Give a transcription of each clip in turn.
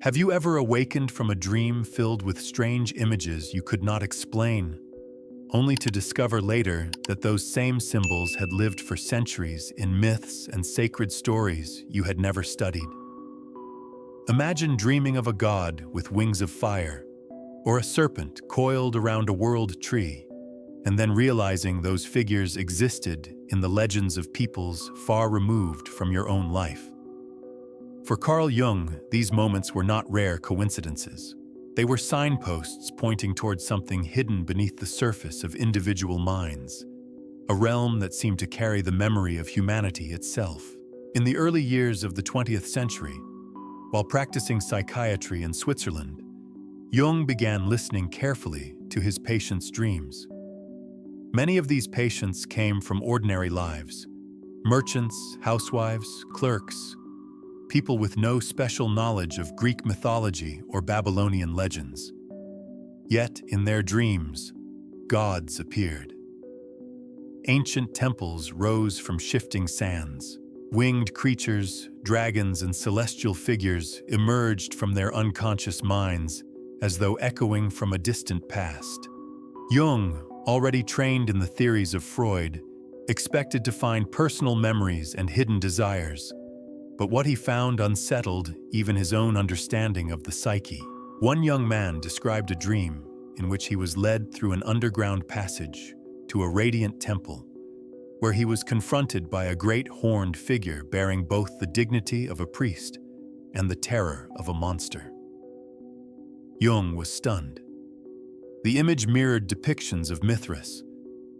Have you ever awakened from a dream filled with strange images you could not explain, only to discover later that those same symbols had lived for centuries in myths and sacred stories you had never studied? Imagine dreaming of a god with wings of fire, or a serpent coiled around a world tree, and then realizing those figures existed in the legends of peoples far removed from your own life. For Carl Jung, these moments were not rare coincidences. They were signposts pointing towards something hidden beneath the surface of individual minds, a realm that seemed to carry the memory of humanity itself. In the early years of the 20th century, while practicing psychiatry in Switzerland, Jung began listening carefully to his patients' dreams. Many of these patients came from ordinary lives: merchants, housewives, clerks, people with no special knowledge of Greek mythology or Babylonian legends. Yet, in their dreams, gods appeared. Ancient temples rose from shifting sands. Winged creatures, dragons, and celestial figures emerged from their unconscious minds, as though echoing from a distant past. Jung, already trained in the theories of Freud, expected to find personal memories and hidden desires, but what he found unsettled even his own understanding of the psyche. One young man described a dream in which he was led through an underground passage to a radiant temple, where he was confronted by a great horned figure bearing both the dignity of a priest and the terror of a monster. Jung was stunned. The image mirrored depictions of Mithras,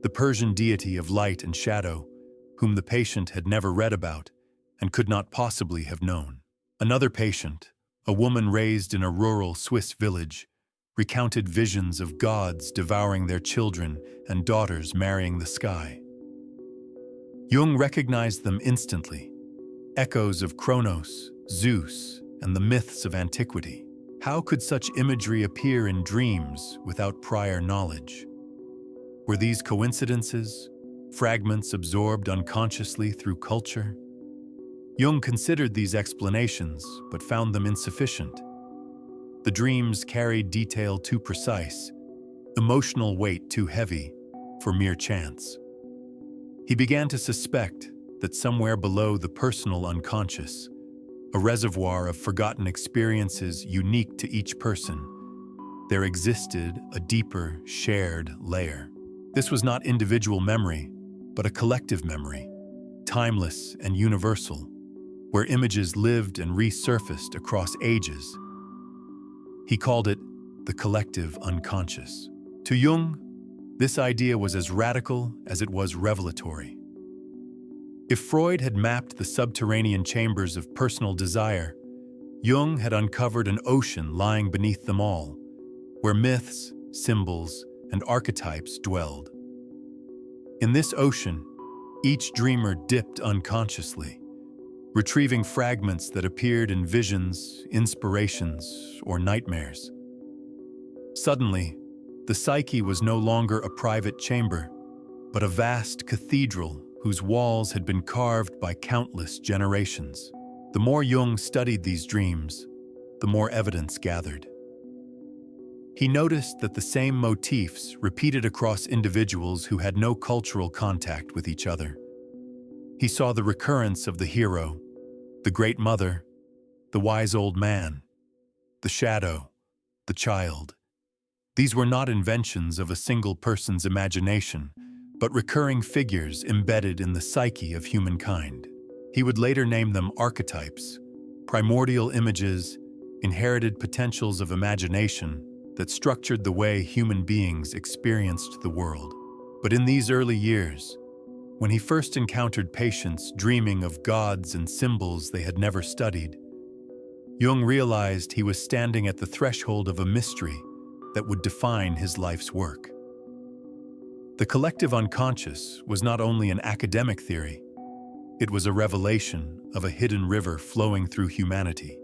the Persian deity of light and shadow, whom the patient had never read about and could not possibly have known. Another patient, a woman raised in a rural Swiss village, recounted visions of gods devouring their children and daughters marrying the sky. Jung recognized them instantly, echoes of Kronos, Zeus, and the myths of antiquity. How could such imagery appear in dreams without prior knowledge? Were these coincidences, fragments absorbed unconsciously through culture? Jung considered these explanations, but found them insufficient. The dreams carried detail too precise, emotional weight too heavy for mere chance. He began to suspect that somewhere below the personal unconscious, a reservoir of forgotten experiences unique to each person, there existed a deeper, shared layer. This was not individual memory, but a collective memory, timeless and universal, where images lived and resurfaced across ages. He called it the collective unconscious. To Jung, this idea was as radical as it was revelatory. If Freud had mapped the subterranean chambers of personal desire, Jung had uncovered an ocean lying beneath them all, where myths, symbols, and archetypes dwelled. In this ocean, each dreamer dipped unconsciously, retrieving fragments that appeared in visions, inspirations, or nightmares. Suddenly, the psyche was no longer a private chamber, but a vast cathedral whose walls had been carved by countless generations. The more Jung studied these dreams, the more evidence gathered. He noticed that the same motifs repeated across individuals who had no cultural contact with each other. He saw the recurrence of the hero, the great mother, the wise old man, the shadow, the child. These were not inventions of a single person's imagination, but recurring figures embedded in the psyche of humankind. He would later name them archetypes, primordial images, inherited potentials of imagination that structured the way human beings experienced the world. But in these early years, when he first encountered patients dreaming of gods and symbols they had never studied, Jung realized he was standing at the threshold of a mystery that would define his life's work. The collective unconscious was not only an academic theory, it was a revelation of a hidden river flowing through humanity,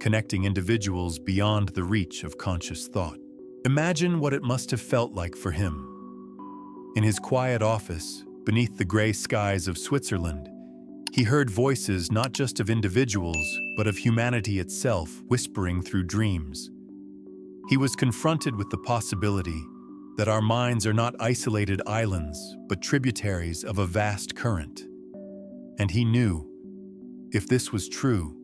connecting individuals beyond the reach of conscious thought. Imagine what it must have felt like for him. In his quiet office, beneath the gray skies of Switzerland, He heard voices not just of individuals, but of humanity itself whispering through dreams. He was confronted with the possibility that our minds are not isolated islands, but tributaries of a vast current. And he knew, if this was true,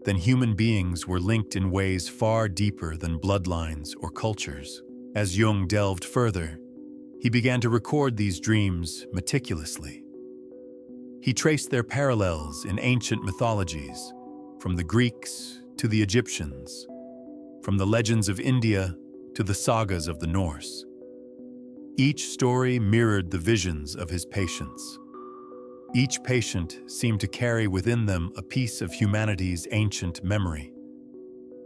then human beings were linked in ways far deeper than bloodlines or cultures. As Jung delved further, he began to record these dreams meticulously. He traced their parallels in ancient mythologies, from the Greeks to the Egyptians, from the legends of India to the sagas of the Norse. Each story mirrored the visions of his patients. Each patient seemed to carry within them a piece of humanity's ancient memory.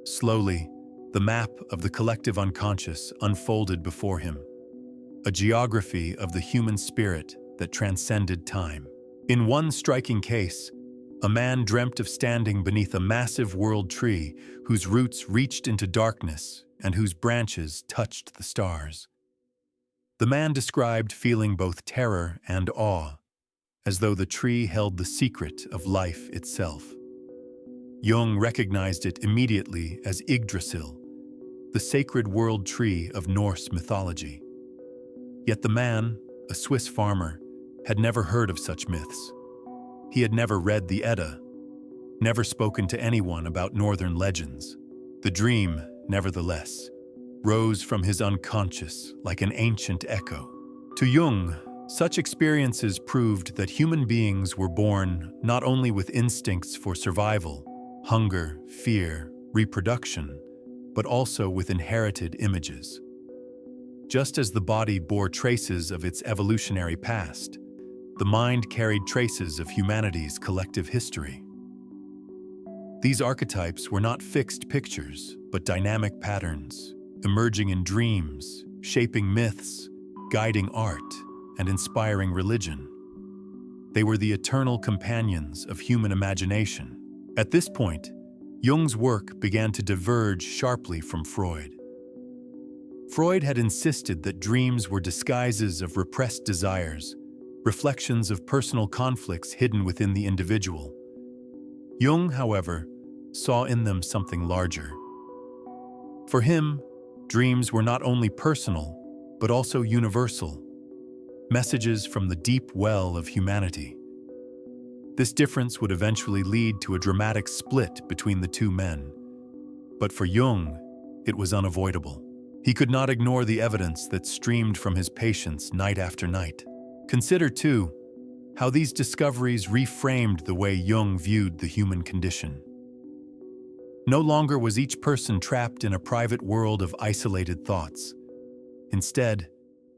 Slowly, the map of the collective unconscious unfolded before him, a geography of the human spirit that transcended time. In one striking case, a man dreamt of standing beneath a massive world tree whose roots reached into darkness and whose branches touched the stars. The man described feeling both terror and awe, as though the tree held the secret of life itself. Jung recognized it immediately as Yggdrasil, the sacred world tree of Norse mythology. Yet the man, a Swiss farmer, had never heard of such myths. He had never read the Edda, never spoken to anyone about northern legends. The dream, nevertheless, rose from his unconscious like an ancient echo. To Jung, such experiences proved that human beings were born not only with instincts for survival, hunger, fear, reproduction, but also with inherited images. Just as the body bore traces of its evolutionary past, the mind carried traces of humanity's collective history. These archetypes were not fixed pictures, but dynamic patterns, emerging in dreams, shaping myths, guiding art, and inspiring religion. They were the eternal companions of human imagination. At this point, Jung's work began to diverge sharply from Freud. Freud had insisted that dreams were disguises of repressed desires, reflections of personal conflicts hidden within the individual. Jung, however, saw in them something larger. For him, dreams were not only personal, but also universal, messages from the deep well of humanity. This difference would eventually lead to a dramatic split between the two men. But for Jung, it was unavoidable. He could not ignore the evidence that streamed from his patients night after night. Consider, too, how these discoveries reframed the way Jung viewed the human condition. No longer was each person trapped in a private world of isolated thoughts. Instead,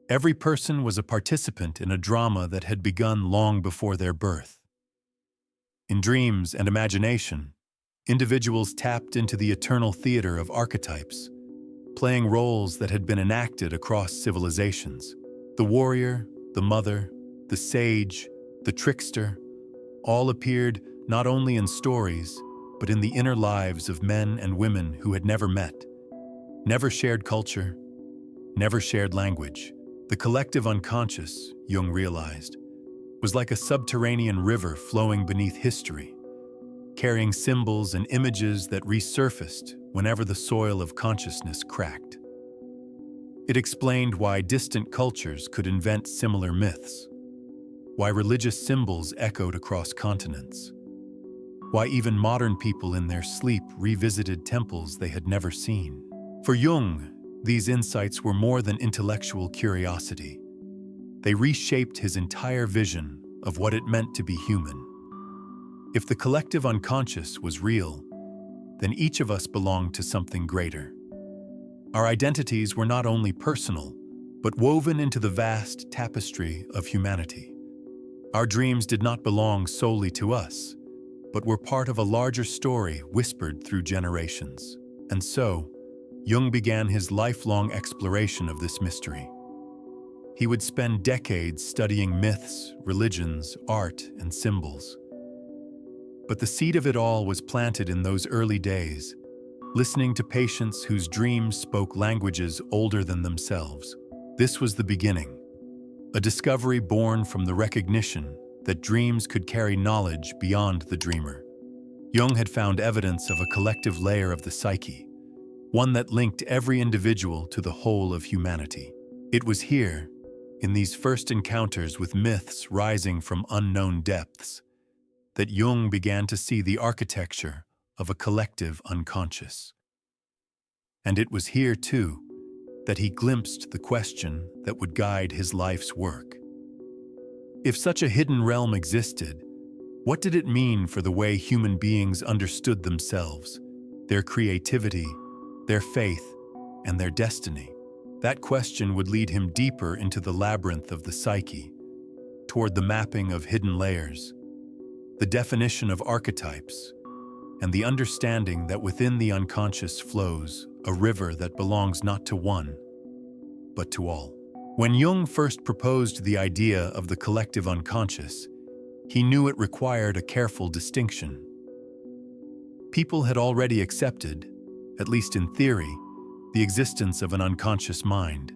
every person was a participant in a drama that had begun long before their birth. In dreams and imagination, individuals tapped into the eternal theater of archetypes, playing roles that had been enacted across civilizations. The warrior, the mother, the sage, the trickster, all appeared not only in stories, but in the inner lives of men and women who had never met, never shared culture, never shared language. The collective unconscious, Jung realized, was like a subterranean river flowing beneath history, carrying symbols and images that resurfaced whenever the soil of consciousness cracked. It explained why distant cultures could invent similar myths, why religious symbols echoed across continents, why even modern people in their sleep revisited temples they had never seen. For Jung, these insights were more than intellectual curiosity. They reshaped his entire vision of what it meant to be human. If the collective unconscious was real, then each of us belonged to something greater. Our identities were not only personal, but woven into the vast tapestry of humanity. Our dreams did not belong solely to us, but were part of a larger story whispered through generations. And so, Jung began his lifelong exploration of this mystery. He would spend decades studying myths, religions, art, and symbols. But the seed of it all was planted in those early days, listening to patients whose dreams spoke languages older than themselves. This was the beginning, a discovery born from the recognition that dreams could carry knowledge beyond the dreamer. Jung had found evidence of a collective layer of the psyche, one that linked every individual to the whole of humanity. It was here, in these first encounters with myths rising from unknown depths, that Jung began to see the architecture of a collective unconscious. And it was here, too, that he glimpsed the question that would guide his life's work. If such a hidden realm existed, what did it mean for the way human beings understood themselves, their creativity, their faith, and their destiny? That question would lead him deeper into the labyrinth of the psyche, toward the mapping of hidden layers, the definition of archetypes, and the understanding that within the unconscious flows a river that belongs not to one, but to all. When Jung first proposed the idea of the collective unconscious, he knew it required a careful distinction. People had already accepted, at least in theory, the existence of an unconscious mind,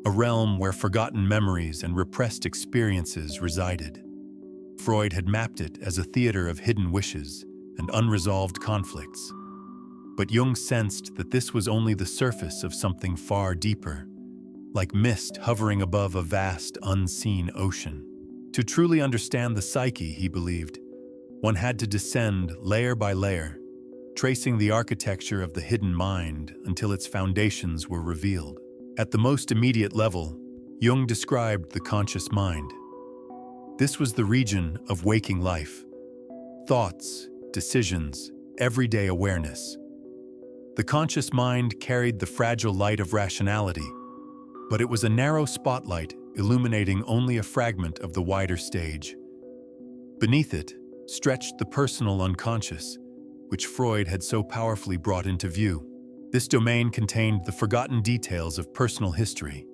a realm where forgotten memories and repressed experiences resided. Freud had mapped it as a theater of hidden wishes and unresolved conflicts. But Jung sensed that this was only the surface of something far deeper, like mist hovering above a vast, unseen ocean. To truly understand the psyche, he believed, one had to descend layer by layer, tracing the architecture of the hidden mind until its foundations were revealed. At the most immediate level, Jung described the conscious mind. This was the region of waking life, thoughts, decisions, everyday awareness. The conscious mind carried the fragile light of rationality, but it was a narrow spotlight illuminating only a fragment of the wider stage. Beneath it stretched the personal unconscious, which Freud had so powerfully brought into view. This domain contained the forgotten details of personal history,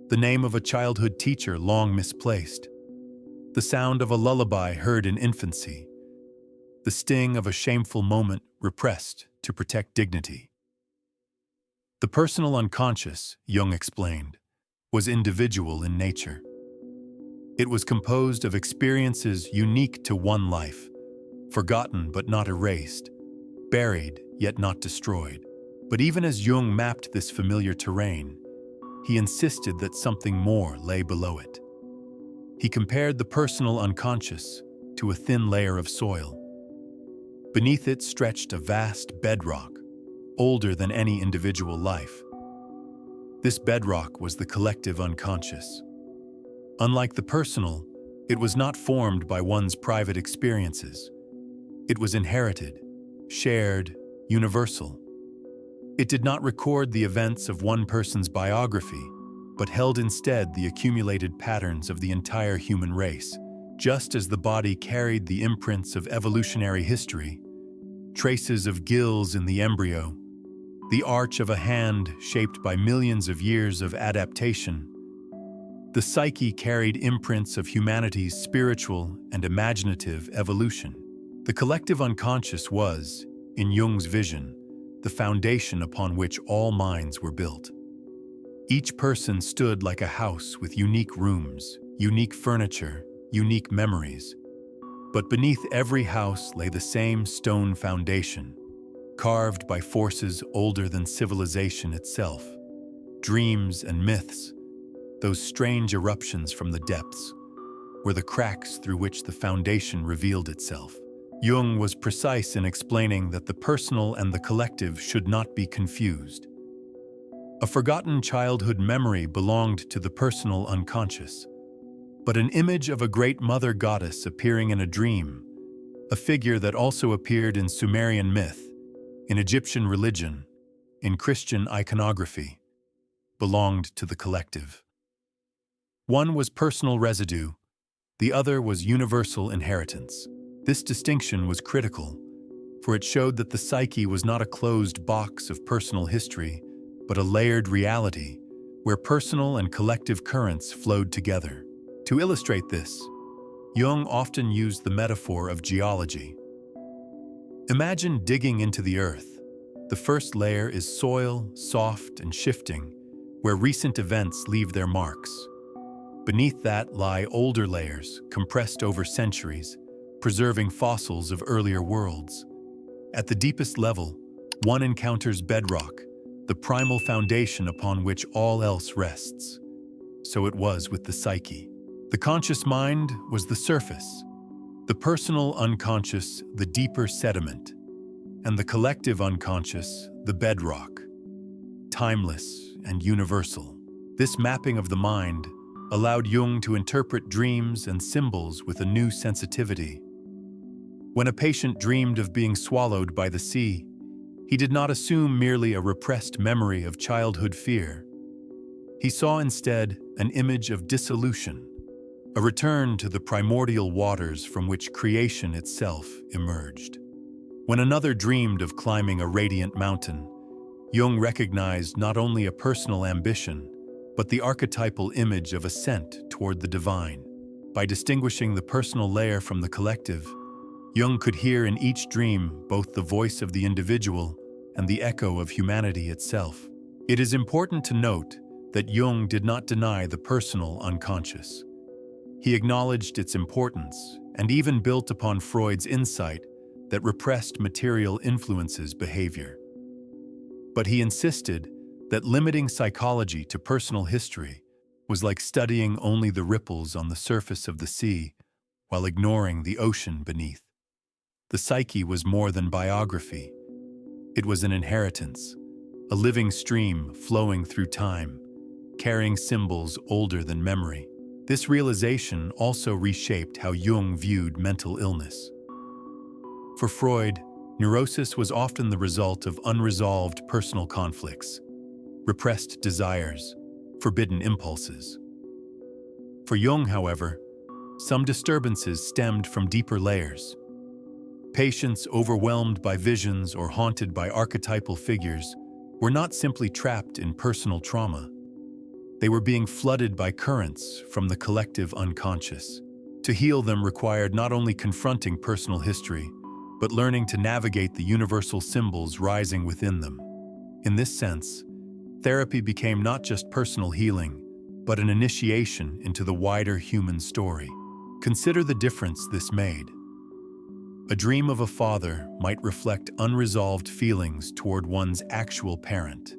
the name of a childhood teacher long misplaced, the sound of a lullaby heard in infancy, the sting of a shameful moment repressed to protect dignity. The personal unconscious, Jung explained, was individual in nature. It was composed of experiences unique to one life, forgotten but not erased, buried yet not destroyed. But even as Jung mapped this familiar terrain, he insisted that something more lay below it. He compared the personal unconscious to a thin layer of soil. Beneath it stretched a vast bedrock, older than any individual life. This bedrock was the collective unconscious. Unlike the personal, it was not formed by one's private experiences. It was inherited, shared, universal. It did not record the events of one person's biography, but held instead the accumulated patterns of the entire human race. Just as the body carried the imprints of evolutionary history, traces of gills in the embryo, the arch of a hand shaped by millions of years of adaptation, the psyche carried imprints of humanity's spiritual and imaginative evolution. The collective unconscious was, in Jung's vision, the foundation upon which all minds were built. Each person stood like a house with unique rooms, unique furniture, unique memories. But beneath every house lay the same stone foundation, carved by forces older than civilization itself. Dreams and myths, those strange eruptions from the depths, were the cracks through which the foundation revealed itself. Jung was precise in explaining that the personal and the collective should not be confused. A forgotten childhood memory belonged to the personal unconscious, but an image of a great mother goddess appearing in a dream, a figure that also appeared in Sumerian myth, in Egyptian religion, in Christian iconography, belonged to the collective. One was personal residue, the other was universal inheritance. This distinction was critical, for it showed that the psyche was not a closed box of personal history, but a layered reality where personal and collective currents flowed together. To illustrate this, Jung often used the metaphor of geology. Imagine digging into the earth. The first layer is soil, soft and shifting, where recent events leave their marks. Beneath that lie older layers, compressed over centuries, preserving fossils of earlier worlds. At the deepest level, one encounters bedrock, the primal foundation upon which all else rests. So it was with the psyche. The conscious mind was the surface, the personal unconscious the deeper sediment, and the collective unconscious the bedrock, timeless and universal. This mapping of the mind allowed Jung to interpret dreams and symbols with a new sensitivity. When a patient dreamed of being swallowed by the sea, he did not assume merely a repressed memory of childhood fear. He saw instead an image of dissolution, a return to the primordial waters from which creation itself emerged. When another dreamed of climbing a radiant mountain, Jung recognized not only a personal ambition, but the archetypal image of ascent toward the divine. By distinguishing the personal layer from the collective, Jung could hear in each dream both the voice of the individual and the echo of humanity itself. It is important to note that Jung did not deny the personal unconscious. He acknowledged its importance and even built upon Freud's insight that repressed material influences behavior. But he insisted that limiting psychology to personal history was like studying only the ripples on the surface of the sea while ignoring the ocean beneath. The psyche was more than biography. It was an inheritance, a living stream flowing through time, carrying symbols older than memory. This realization also reshaped how Jung viewed mental illness. For Freud, neurosis was often the result of unresolved personal conflicts, repressed desires, forbidden impulses. For Jung, however, some disturbances stemmed from deeper layers. Patients overwhelmed by visions or haunted by archetypal figures were not simply trapped in personal trauma. They were being flooded by currents from the collective unconscious. To heal them required not only confronting personal history, but learning to navigate the universal symbols rising within them. In this sense, therapy became not just personal healing, but an initiation into the wider human story. Consider the difference this made. A dream of a father might reflect unresolved feelings toward one's actual parent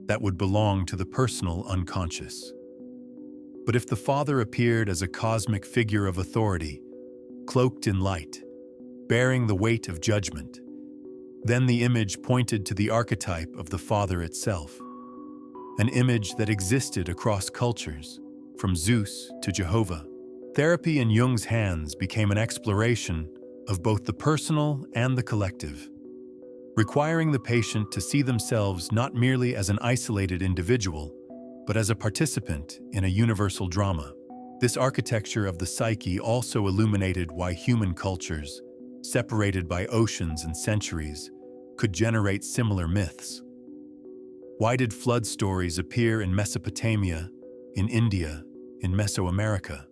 that would belong to the personal unconscious. But if the father appeared as a cosmic figure of authority, cloaked in light, bearing the weight of judgment, then the image pointed to the archetype of the father itself, an image that existed across cultures, from Zeus to Jehovah. Therapy in Jung's hands became an exploration of both the personal and the collective, requiring the patient to see themselves not merely as an isolated individual, but as a participant in a universal drama. This architecture of the psyche also illuminated why human cultures, separated by oceans and centuries, could generate similar myths. Why did flood stories appear in Mesopotamia, in India, in Mesoamerica?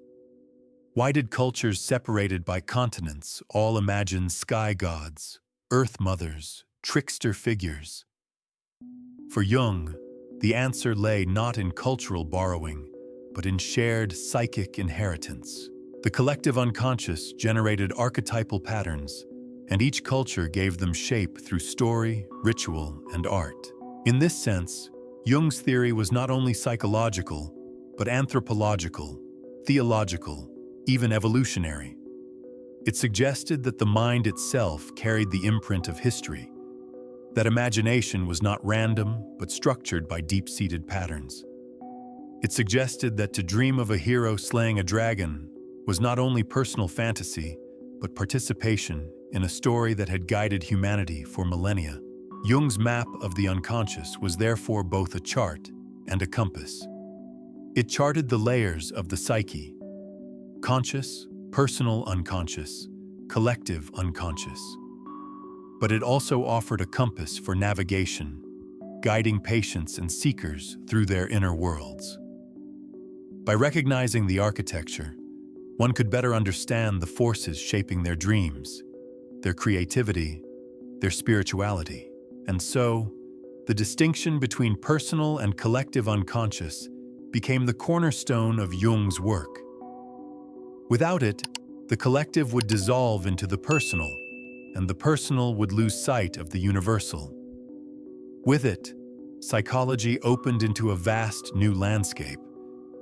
Why did cultures separated by continents all imagine sky gods, earth mothers, trickster figures? For Jung, the answer lay not in cultural borrowing, but in shared psychic inheritance. The collective unconscious generated archetypal patterns, and each culture gave them shape through story, ritual, and art. In this sense, Jung's theory was not only psychological, but anthropological, theological, even evolutionary. It suggested that the mind itself carried the imprint of history, that imagination was not random, but structured by deep-seated patterns. It suggested that to dream of a hero slaying a dragon was not only personal fantasy, but participation in a story that had guided humanity for millennia. Jung's map of the unconscious was therefore both a chart and a compass. It charted the layers of the psyche: conscious, personal unconscious, collective unconscious. But it also offered a compass for navigation, guiding patients and seekers through their inner worlds. By recognizing the architecture, one could better understand the forces shaping their dreams, their creativity, their spirituality. And so, the distinction between personal and collective unconscious became the cornerstone of Jung's work. Without it, the collective would dissolve into the personal, and the personal would lose sight of the universal. With it, psychology opened into a vast new landscape,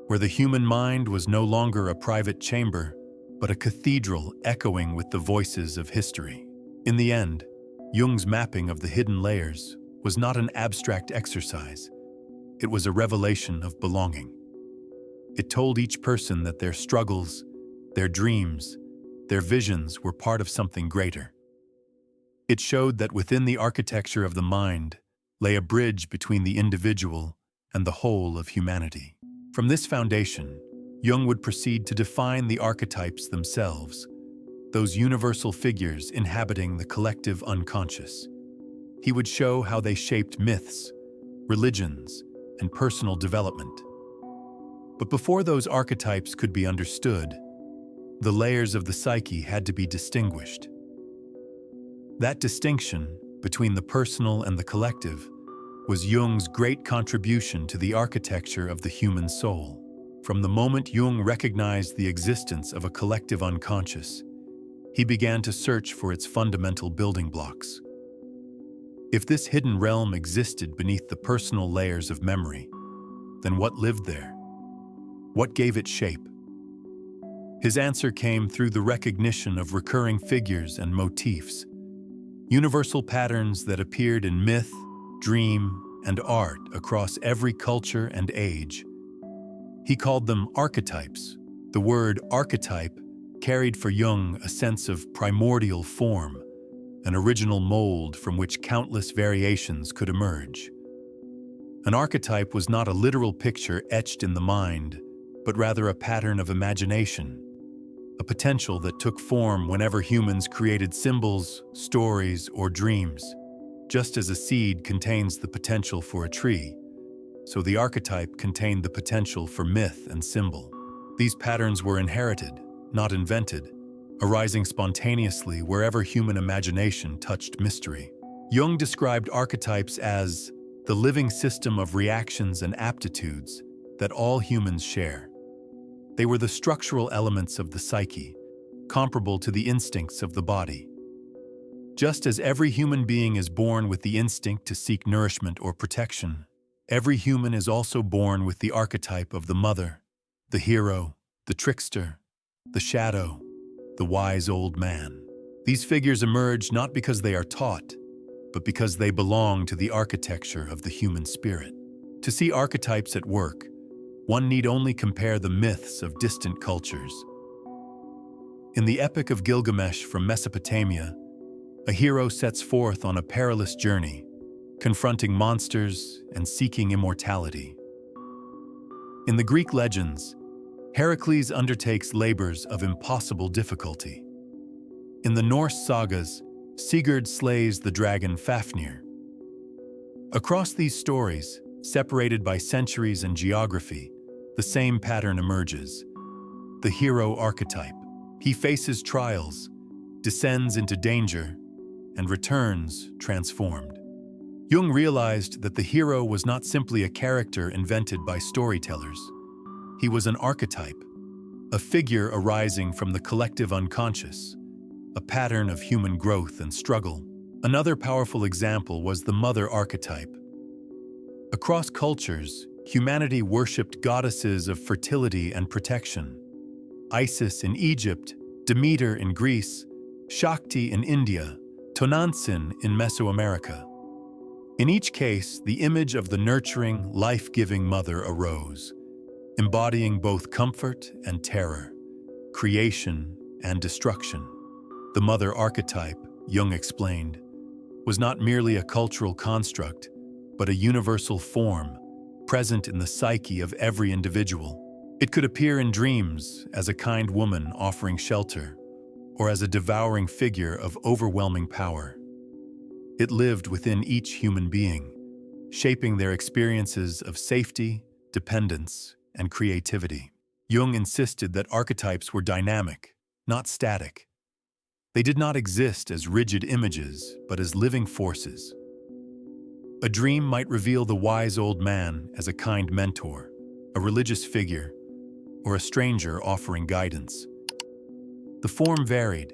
where the human mind was no longer a private chamber, but a cathedral echoing with the voices of history. In the end, Jung's mapping of the hidden layers was not an abstract exercise. It was a revelation of belonging. It told each person that their struggles, their dreams, their visions were part of something greater. It showed that within the architecture of the mind lay a bridge between the individual and the whole of humanity. From this foundation, Jung would proceed to define the archetypes themselves, those universal figures inhabiting the collective unconscious. He would show how they shaped myths, religions, and personal development. But before those archetypes could be understood, the layers of the psyche had to be distinguished. That distinction between the personal and the collective was Jung's great contribution to the architecture of the human soul. From the moment Jung recognized the existence of a collective unconscious, he began to search for its fundamental building blocks. If this hidden realm existed beneath the personal layers of memory, then what lived there? What gave it shape? His answer came through the recognition of recurring figures and motifs, universal patterns that appeared in myth, dream, and art across every culture and age. He called them archetypes. The word archetype carried for Jung a sense of primordial form, an original mold from which countless variations could emerge. An archetype was not a literal picture etched in the mind, but rather a pattern of imagination, a potential that took form whenever humans created symbols, stories, or dreams. Just as a seed contains the potential for a tree, so the archetype contained the potential for myth and symbol. These patterns were inherited, not invented, arising spontaneously wherever human imagination touched mystery. Jung described archetypes as the living system of reactions and aptitudes that all humans share. They were the structural elements of the psyche, comparable to the instincts of the body. Just as every human being is born with the instinct to seek nourishment or protection, every human is also born with the archetype of the mother, the hero, the trickster, the shadow, the wise old man. These figures emerge not because they are taught, but because they belong to the architecture of the human spirit. To see archetypes at work, one need only compare the myths of distant cultures. In the Epic of Gilgamesh from Mesopotamia, a hero sets forth on a perilous journey, confronting monsters and seeking immortality. In the Greek legends, Heracles undertakes labors of impossible difficulty. In the Norse sagas, Sigurd slays the dragon Fafnir. Across these stories, separated by centuries and geography, the same pattern emerges: the hero archetype. He faces trials, descends into danger, and returns transformed. Jung realized that the hero was not simply a character invented by storytellers. He was an archetype, a figure arising from the collective unconscious, a pattern of human growth and struggle. Another powerful example was the mother archetype. Across cultures, humanity worshipped goddesses of fertility and protection. Isis in Egypt, Demeter in Greece, Shakti in India, Tonantzin in Mesoamerica. In each case, the image of the nurturing, life-giving mother arose, embodying both comfort and terror, creation and destruction. The mother archetype, Jung explained, was not merely a cultural construct, but a universal form, present in the psyche of every individual. It could appear in dreams as a kind woman offering shelter, or as a devouring figure of overwhelming power. It lived within each human being, shaping their experiences of safety, dependence, and creativity. Jung insisted that archetypes were dynamic, not static. They did not exist as rigid images, but as living forces. A dream might reveal the wise old man as a kind mentor, a religious figure, or a stranger offering guidance. The form varied,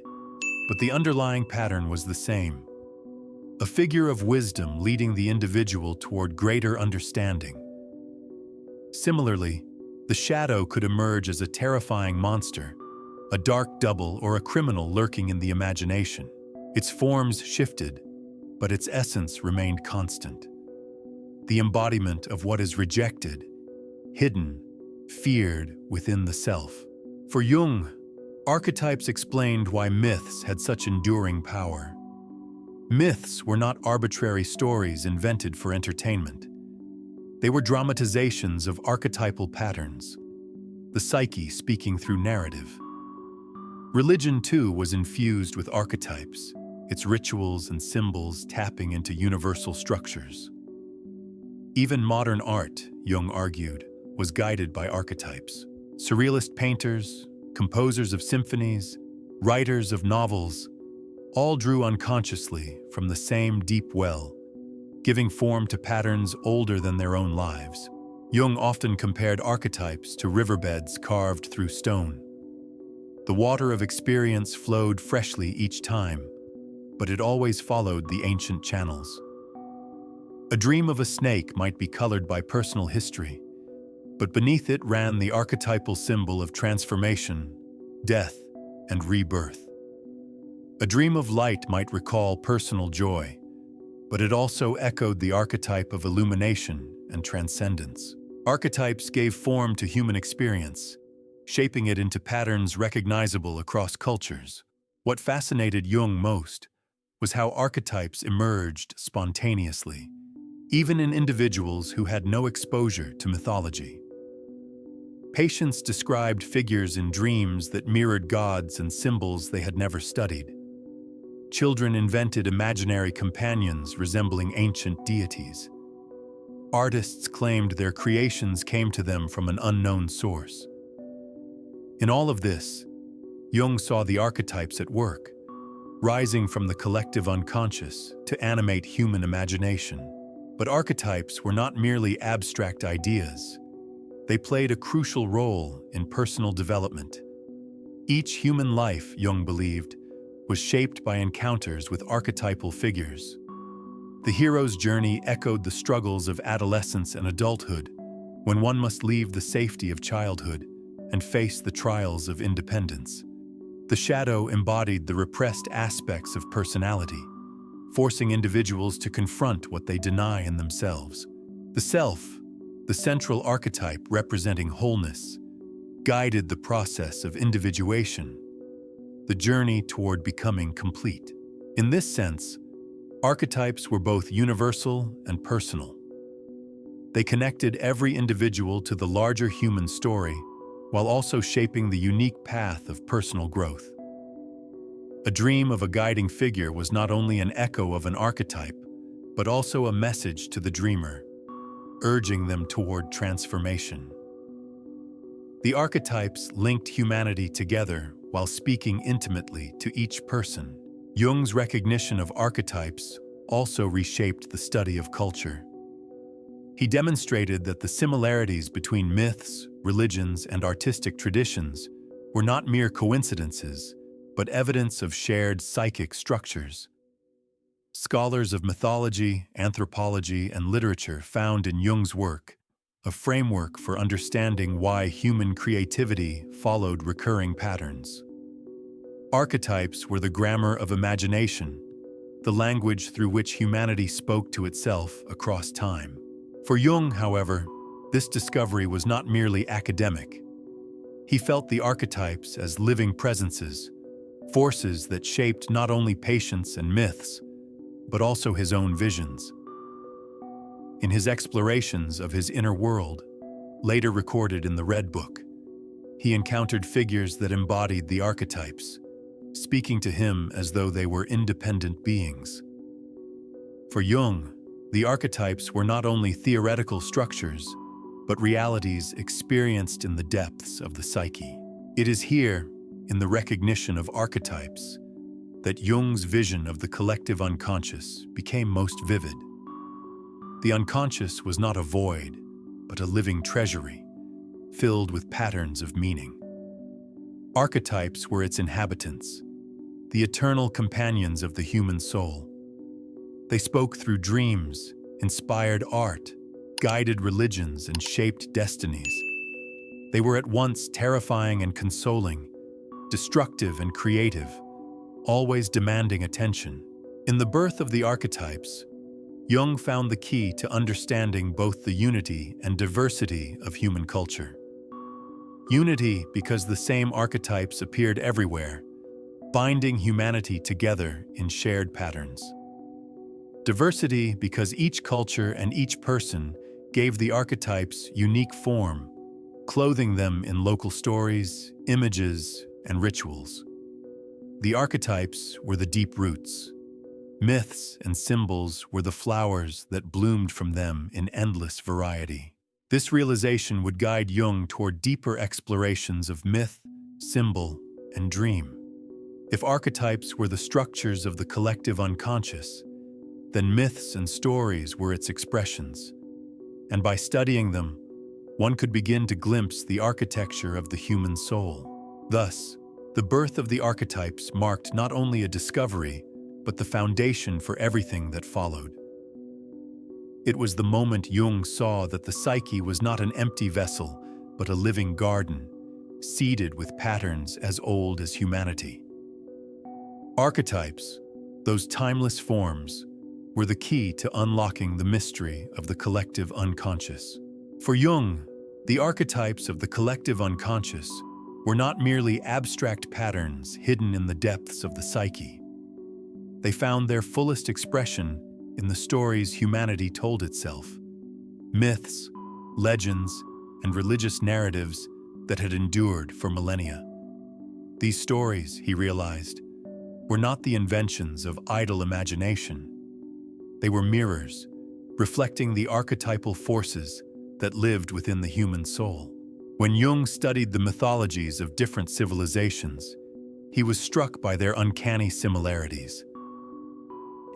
but the underlying pattern was the same. A figure of wisdom leading the individual toward greater understanding. Similarly, the shadow could emerge as a terrifying monster, a dark double or a criminal lurking in the imagination. Its forms shifted, but its essence remained constant. The embodiment of what is rejected, hidden, feared within the self. For Jung, archetypes explained why myths had such enduring power. Myths were not arbitrary stories invented for entertainment. They were dramatizations of archetypal patterns, the psyche speaking through narrative. Religion, too, was infused with archetypes, its rituals and symbols tapping into universal structures. Even modern art, Jung argued, was guided by archetypes. Surrealist painters, composers of symphonies, writers of novels, all drew unconsciously from the same deep well, giving form to patterns older than their own lives. Jung often compared archetypes to riverbeds carved through stone. The water of experience flowed freshly each time, but it always followed the ancient channels. A dream of a snake might be colored by personal history, but beneath it ran the archetypal symbol of transformation, death, and rebirth. A dream of light might recall personal joy, but it also echoed the archetype of illumination and transcendence. Archetypes gave form to human experience, shaping it into patterns recognizable across cultures. What fascinated Jung most was how archetypes emerged spontaneously, even in individuals who had no exposure to mythology. Patients described figures in dreams that mirrored gods and symbols they had never studied. Children invented imaginary companions resembling ancient deities. Artists claimed their creations came to them from an unknown source. In all of this, Jung saw the archetypes at work, rising from the collective unconscious to animate human imagination. But archetypes were not merely abstract ideas. They played a crucial role in personal development. Each human life, Jung believed, was shaped by encounters with archetypal figures. The hero's journey echoed the struggles of adolescence and adulthood, when one must leave the safety of childhood and face the trials of independence. The shadow embodied the repressed aspects of personality, forcing individuals to confront what they deny in themselves. The self, the central archetype representing wholeness, guided the process of individuation, the journey toward becoming complete. In this sense, archetypes were both universal and personal. They connected every individual to the larger human story, while also shaping the unique path of personal growth. A dream of a guiding figure was not only an echo of an archetype, but also a message to the dreamer, urging them toward transformation. The archetypes linked humanity together while speaking intimately to each person. Jung's recognition of archetypes also reshaped the study of culture. He demonstrated that the similarities between myths, religions, and artistic traditions were not mere coincidences, but evidence of shared psychic structures. Scholars of mythology, anthropology, and literature found in Jung's work a framework for understanding why human creativity followed recurring patterns. Archetypes were the grammar of imagination, the language through which humanity spoke to itself across time. For Jung, however, this discovery was not merely academic. He felt the archetypes as living presences, forces that shaped not only patience and myths, but also his own visions. In his explorations of his inner world, later recorded in the Red Book, he encountered figures that embodied the archetypes, speaking to him as though they were independent beings. For Jung, the archetypes were not only theoretical structures, but realities experienced in the depths of the psyche. It is here, in the recognition of archetypes, that Jung's vision of the collective unconscious became most vivid. The unconscious was not a void, but a living treasury, filled with patterns of meaning. Archetypes were its inhabitants, the eternal companions of the human soul. They spoke through dreams, inspired art, guided religions, and shaped destinies. They were at once terrifying and consoling, destructive and creative, always demanding attention. In the Birth of the Archetypes, Jung found the key to understanding both the unity and diversity of human culture. Unity because the same archetypes appeared everywhere, binding humanity together in shared patterns. Diversity because each culture and each person gave the archetypes unique form, clothing them in local stories, images, and rituals. The archetypes were the deep roots. Myths and symbols were the flowers that bloomed from them in endless variety. This realization would guide Jung toward deeper explorations of myth, symbol, and dream. If archetypes were the structures of the collective unconscious, then myths and stories were its expressions. And by studying them, one could begin to glimpse the architecture of the human soul. Thus, the Birth of the Archetypes marked not only a discovery, but the foundation for everything that followed. It was the moment Jung saw that the psyche was not an empty vessel, but a living garden, seeded with patterns as old as humanity. Archetypes, those timeless forms, were the key to unlocking the mystery of the collective unconscious. For Jung, the archetypes of the collective unconscious were not merely abstract patterns hidden in the depths of the psyche. They found their fullest expression in the stories humanity told itself, myths, legends, and religious narratives that had endured for millennia. These stories, he realized, were not the inventions of idle imagination. They were mirrors, reflecting the archetypal forces that lived within the human soul. When Jung studied the mythologies of different civilizations, he was struck by their uncanny similarities.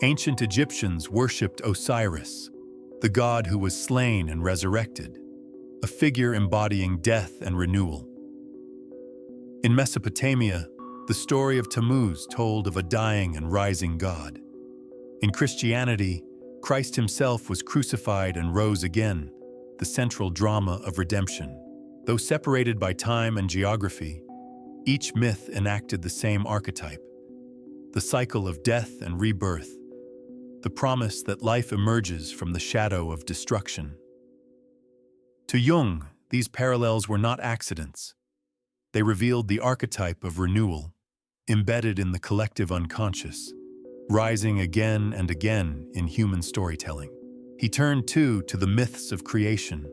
Ancient Egyptians worshipped Osiris, the god who was slain and resurrected, a figure embodying death and renewal. In Mesopotamia, the story of Tammuz told of a dying and rising god. In Christianity, Christ himself was crucified and rose again, the central drama of redemption. Though separated by time and geography, each myth enacted the same archetype, the cycle of death and rebirth, the promise that life emerges from the shadow of destruction. To Jung, these parallels were not accidents. They revealed the archetype of renewal, embedded in the collective unconscious, rising again and again in human storytelling. He turned, too, to the myths of creation.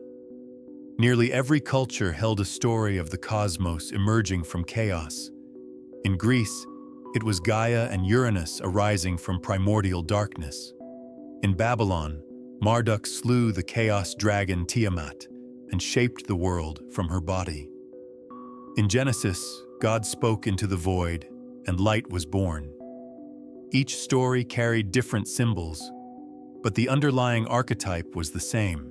Nearly every culture held a story of the cosmos emerging from chaos. In Greece, it was Gaia and Uranus arising from primordial darkness. In Babylon, Marduk slew the chaos dragon Tiamat and shaped the world from her body. In Genesis, God spoke into the void, and light was born. Each story carried different symbols, but the underlying archetype was the same: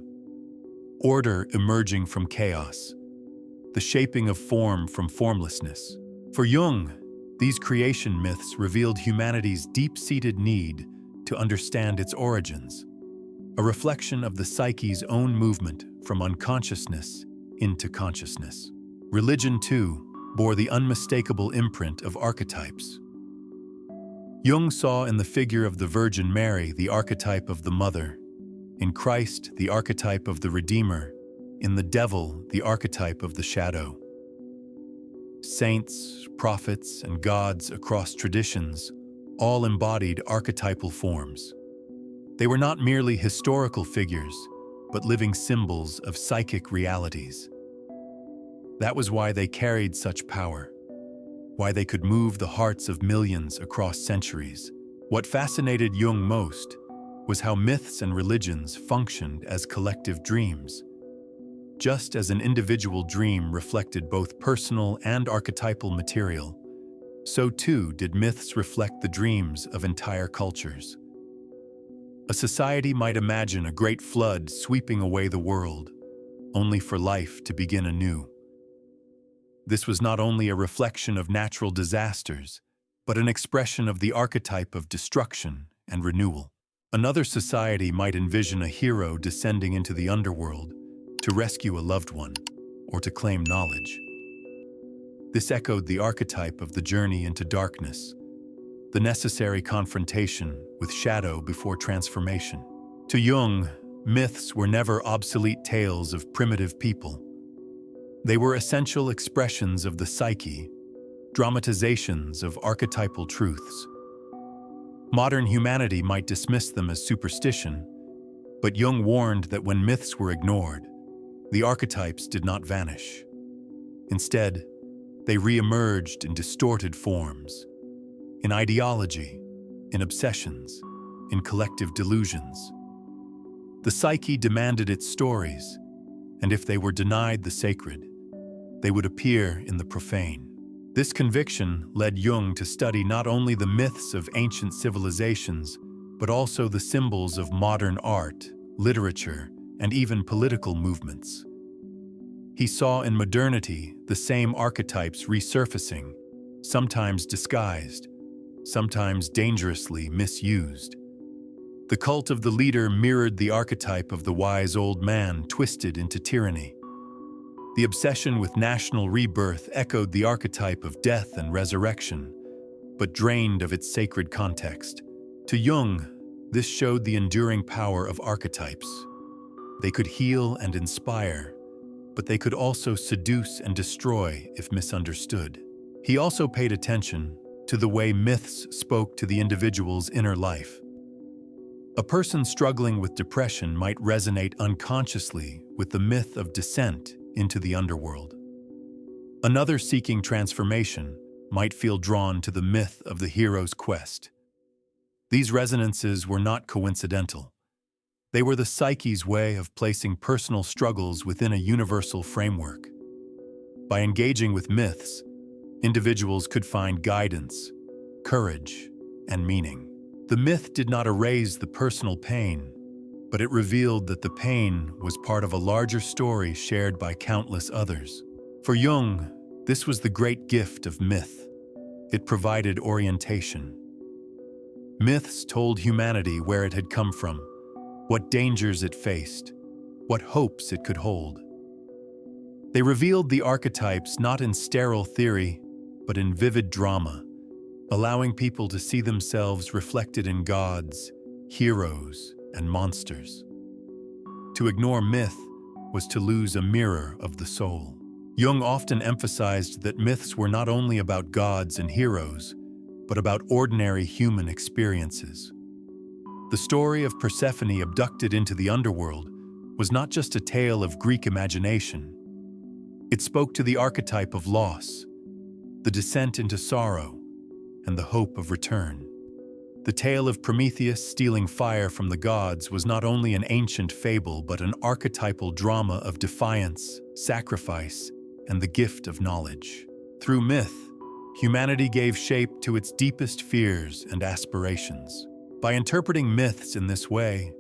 order emerging from chaos, the shaping of form from formlessness. For Jung, these creation myths revealed humanity's deep-seated need to understand its origins, a reflection of the psyche's own movement from unconsciousness into consciousness. Religion, too, bore the unmistakable imprint of archetypes. Jung saw in the figure of the Virgin Mary the archetype of the Mother, in Christ the archetype of the Redeemer, in the devil the archetype of the shadow. Saints, prophets, and gods across traditions all embodied archetypal forms. They were not merely historical figures, but living symbols of psychic realities. That was why they carried such power, why they could move the hearts of millions across centuries. What fascinated Jung most was how myths and religions functioned as collective dreams. Just as an individual dream reflected both personal and archetypal material, so too did myths reflect the dreams of entire cultures. A society might imagine a great flood sweeping away the world, only for life to begin anew. This was not only a reflection of natural disasters, but an expression of the archetype of destruction and renewal. Another society might envision a hero descending into the underworld to rescue a loved one or to claim knowledge. This echoed the archetype of the journey into darkness, the necessary confrontation with shadow before transformation. To Jung, myths were never obsolete tales of primitive people. They were essential expressions of the psyche, dramatizations of archetypal truths. Modern humanity might dismiss them as superstition, but Jung warned that when myths were ignored, the archetypes did not vanish. Instead, they re-emerged in distorted forms, in ideology, in obsessions, in collective delusions. The psyche demanded its stories, and if they were denied the sacred, they would appear in the profane. This conviction led Jung to study not only the myths of ancient civilizations, but also the symbols of modern art, literature, and even political movements. He saw in modernity the same archetypes resurfacing, sometimes disguised, sometimes dangerously misused. The cult of the leader mirrored the archetype of the wise old man twisted into tyranny. The obsession with national rebirth echoed the archetype of death and resurrection, but drained of its sacred context. To Jung, this showed the enduring power of archetypes. They could heal and inspire, but they could also seduce and destroy if misunderstood. He also paid attention to the way myths spoke to the individual's inner life. A person struggling with depression might resonate unconsciously with the myth of descent into the underworld. Another seeking transformation might feel drawn to the myth of the hero's quest. These resonances were not coincidental. They were the psyche's way of placing personal struggles within a universal framework. By engaging with myths, individuals could find guidance, courage, and meaning. The myth did not erase the personal pain, but it revealed that the pain was part of a larger story shared by countless others. For Jung, this was the great gift of myth. It provided orientation. Myths told humanity where it had come from, what dangers it faced, what hopes it could hold. They revealed the archetypes not in sterile theory, but in vivid drama, allowing people to see themselves reflected in gods, heroes, and monsters. To ignore myth was to lose a mirror of the soul. Jung often emphasized that myths were not only about gods and heroes, but about ordinary human experiences. The story of Persephone abducted into the underworld was not just a tale of Greek imagination. It spoke to the archetype of loss, the descent into sorrow, and the hope of return. The tale of Prometheus stealing fire from the gods was not only an ancient fable but an archetypal drama of defiance, sacrifice, and the gift of knowledge. Through myth, humanity gave shape to its deepest fears and aspirations. By interpreting myths in this way,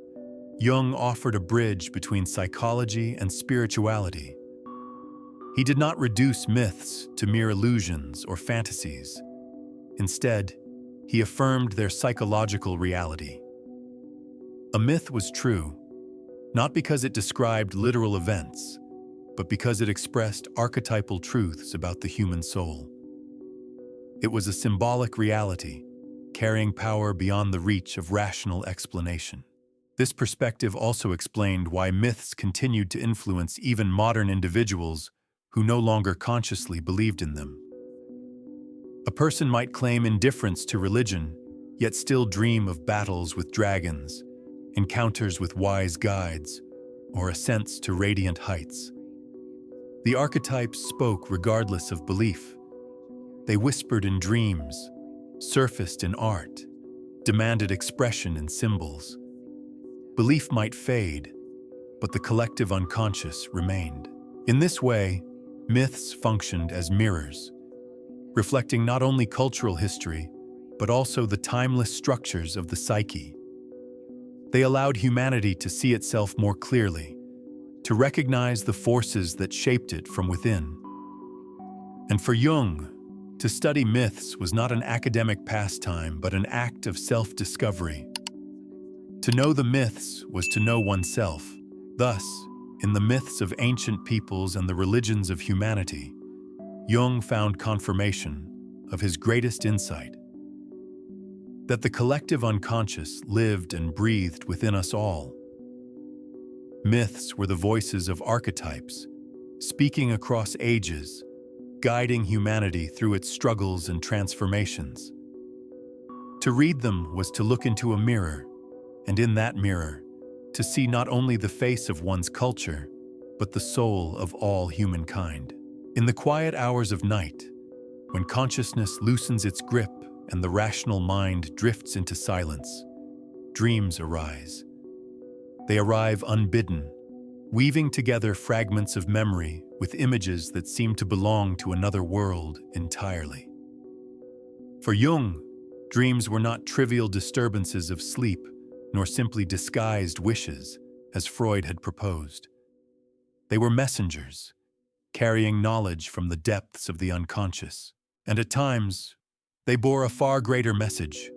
Jung offered a bridge between psychology and spirituality. He did not reduce myths to mere illusions or fantasies. Instead, he affirmed their psychological reality. A myth was true, not because it described literal events, but because it expressed archetypal truths about the human soul. It was a symbolic reality, carrying power beyond the reach of rational explanation. This perspective also explained why myths continued to influence even modern individuals who no longer consciously believed in them. A person might claim indifference to religion, yet still dream of battles with dragons, encounters with wise guides, or ascents to radiant heights. The archetypes spoke regardless of belief. They whispered in dreams, surfaced in art, demanded expression in symbols. Belief might fade, but the collective unconscious remained. In this way, myths functioned as mirrors, reflecting not only cultural history, but also the timeless structures of the psyche. They allowed humanity to see itself more clearly, to recognize the forces that shaped it from within. And for Jung, to study myths was not an academic pastime but an act of self-discovery. To know the myths was to know oneself. Thus, in the myths of ancient peoples and the religions of humanity, Jung found confirmation of his greatest insight: that the collective unconscious lived and breathed within us all. Myths were the voices of archetypes, speaking across ages, guiding humanity through its struggles and transformations. To read them was to look into a mirror, and in that mirror, to see not only the face of one's culture, but the soul of all humankind. In the quiet hours of night, when consciousness loosens its grip and the rational mind drifts into silence, dreams arise. They arrive unbidden, weaving together fragments of memory with images that seem to belong to another world entirely. For Jung, dreams were not trivial disturbances of sleep, nor simply disguised wishes, as Freud had proposed. They were messengers, carrying knowledge from the depths of the unconscious. And at times, they bore a far greater message: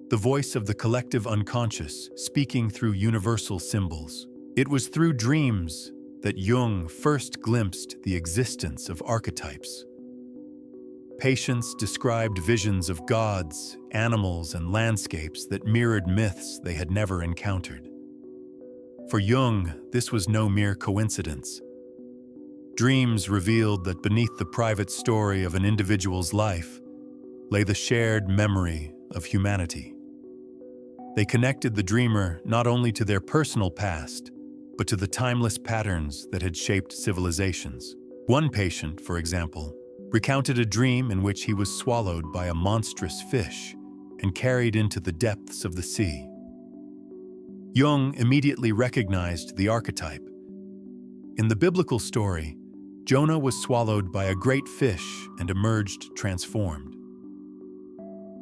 the voice of the collective unconscious speaking through universal symbols. It was through dreams that Jung first glimpsed the existence of archetypes. Patients described visions of gods, animals, and landscapes that mirrored myths they had never encountered. For Jung, this was no mere coincidence. Dreams revealed that beneath the private story of an individual's life lay the shared memory of humanity. They connected the dreamer not only to their personal past, but to the timeless patterns that had shaped civilizations. One patient, for example, recounted a dream in which he was swallowed by a monstrous fish and carried into the depths of the sea. Jung immediately recognized the archetype. In the biblical story, Jonah was swallowed by a great fish and emerged transformed.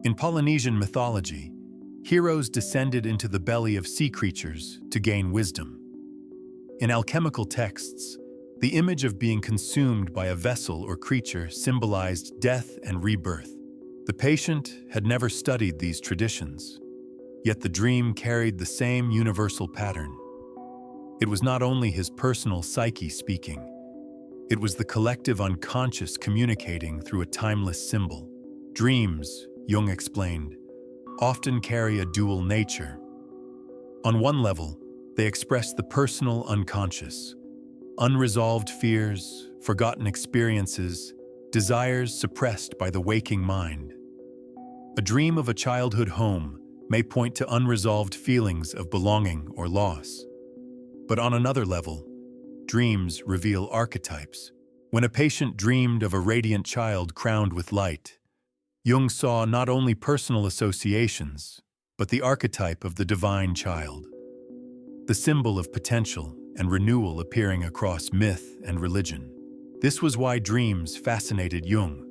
In Polynesian mythology, heroes descended into the belly of sea creatures to gain wisdom. In alchemical texts, the image of being consumed by a vessel or creature symbolized death and rebirth. The patient had never studied these traditions, yet the dream carried the same universal pattern. It was not only his personal psyche speaking, it was the collective unconscious communicating through a timeless symbol. Dreams, Jung explained, often carry a dual nature. On one level, they express the personal unconscious, unresolved fears, forgotten experiences, desires suppressed by the waking mind. A dream of a childhood home may point to unresolved feelings of belonging or loss. But on another level, dreams reveal archetypes. When a patient dreamed of a radiant child crowned with light, Jung saw not only personal associations, but the archetype of the divine child, the symbol of potential and renewal appearing across myth and religion. This was why dreams fascinated Jung.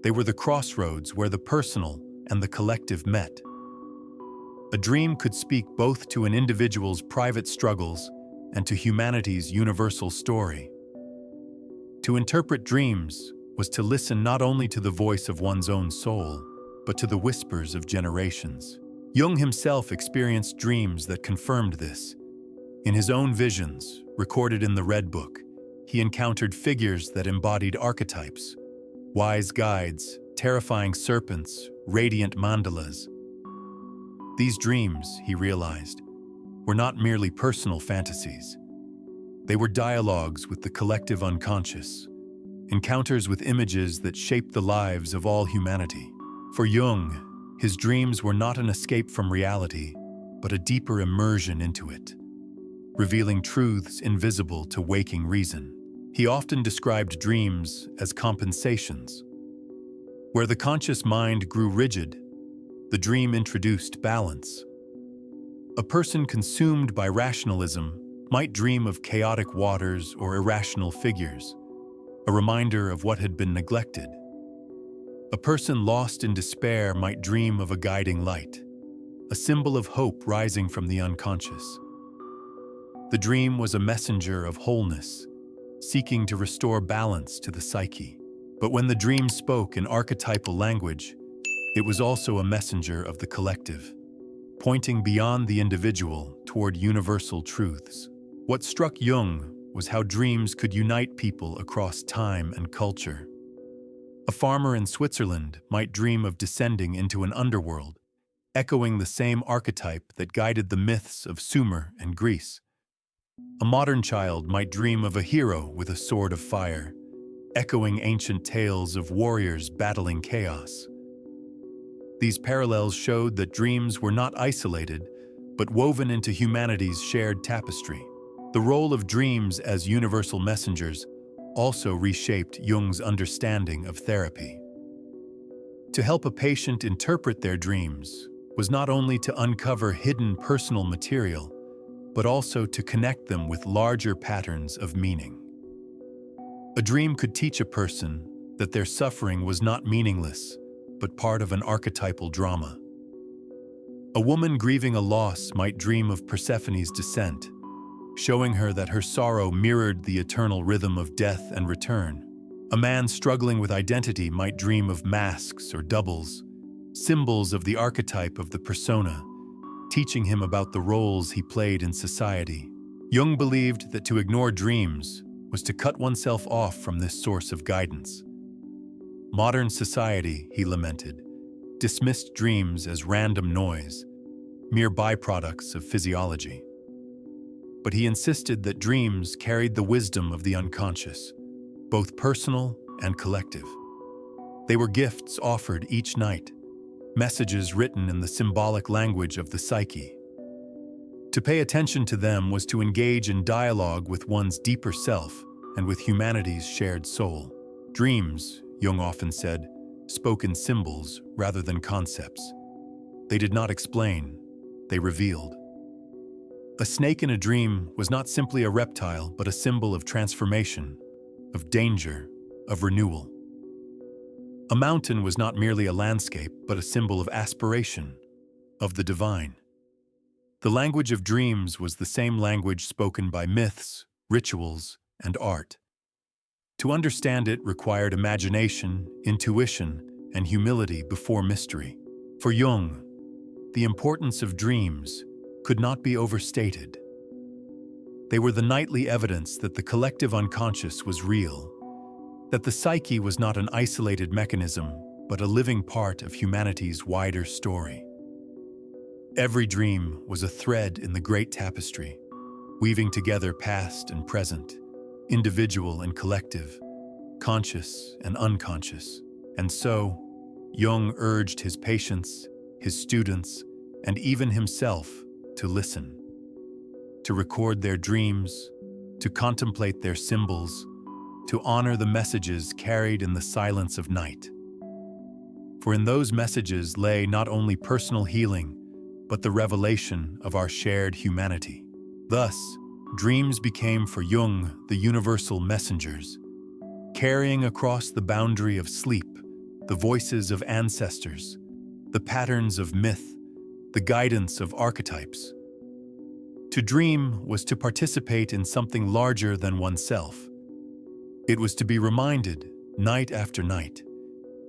They were the crossroads where the personal and the collective met. A dream could speak both to an individual's private struggles and to humanity's universal story. To interpret dreams was to listen not only to the voice of one's own soul, but to the whispers of generations. Jung himself experienced dreams that confirmed this. In his own visions, recorded in the Red Book, he encountered figures that embodied archetypes: wise guides, terrifying serpents, radiant mandalas. These dreams, he realized, were not merely personal fantasies. They were dialogues with the collective unconscious, encounters with images that shaped the lives of all humanity. For Jung, his dreams were not an escape from reality, but a deeper immersion into it, revealing truths invisible to waking reason. He often described dreams as compensations. Where the conscious mind grew rigid, the dream introduced balance. A person consumed by rationalism might dream of chaotic waters or irrational figures, a reminder of what had been neglected. A person lost in despair might dream of a guiding light, a symbol of hope rising from the unconscious. The dream was a messenger of wholeness, seeking to restore balance to the psyche. But when the dream spoke in archetypal language, it was also a messenger of the collective, pointing beyond the individual toward universal truths. What struck Jung was how dreams could unite people across time and culture. A farmer in Switzerland might dream of descending into an underworld, echoing the same archetype that guided the myths of Sumer and Greece. A modern child might dream of a hero with a sword of fire, echoing ancient tales of warriors battling chaos. These parallels showed that dreams were not isolated, but woven into humanity's shared tapestry. The role of dreams as universal messengers also reshaped Jung's understanding of therapy. To help a patient interpret their dreams was not only to uncover hidden personal material, but also to connect them with larger patterns of meaning. A dream could teach a person that their suffering was not meaningless, but part of an archetypal drama. A woman grieving a loss might dream of Persephone's descent, showing her that her sorrow mirrored the eternal rhythm of death and return. A man struggling with identity might dream of masks or doubles, symbols of the archetype of the persona, teaching him about the roles he played in society. Jung believed that to ignore dreams was to cut oneself off from this source of guidance. Modern society, he lamented, dismissed dreams as random noise, mere byproducts of physiology. But he insisted that dreams carried the wisdom of the unconscious, both personal and collective. They were gifts offered each night, messages written in the symbolic language of the psyche. To pay attention to them was to engage in dialogue with one's deeper self and with humanity's shared soul. Dreams, Jung often said, spoke in symbols rather than concepts. They did not explain, they revealed. A snake in a dream was not simply a reptile, but a symbol of transformation, of danger, of renewal. A mountain was not merely a landscape, but a symbol of aspiration, of the divine. The language of dreams was the same language spoken by myths, rituals, and art. To understand it required imagination, intuition, and humility before mystery. For Jung, the importance of dreams could not be overstated. They were the nightly evidence that the collective unconscious was real, that the psyche was not an isolated mechanism, but a living part of humanity's wider story. Every dream was a thread in the great tapestry, weaving together past and present, individual and collective, conscious and unconscious. And so, Jung urged his patients, his students, and even himself to listen, to record their dreams, to contemplate their symbols, to honor the messages carried in the silence of night. For in those messages lay not only personal healing, but the revelation of our shared humanity. Thus, dreams became for Jung the universal messengers, carrying across the boundary of sleep the voices of ancestors, the patterns of myth, the guidance of archetypes. To dream was to participate in something larger than oneself. It was to be reminded, night after night,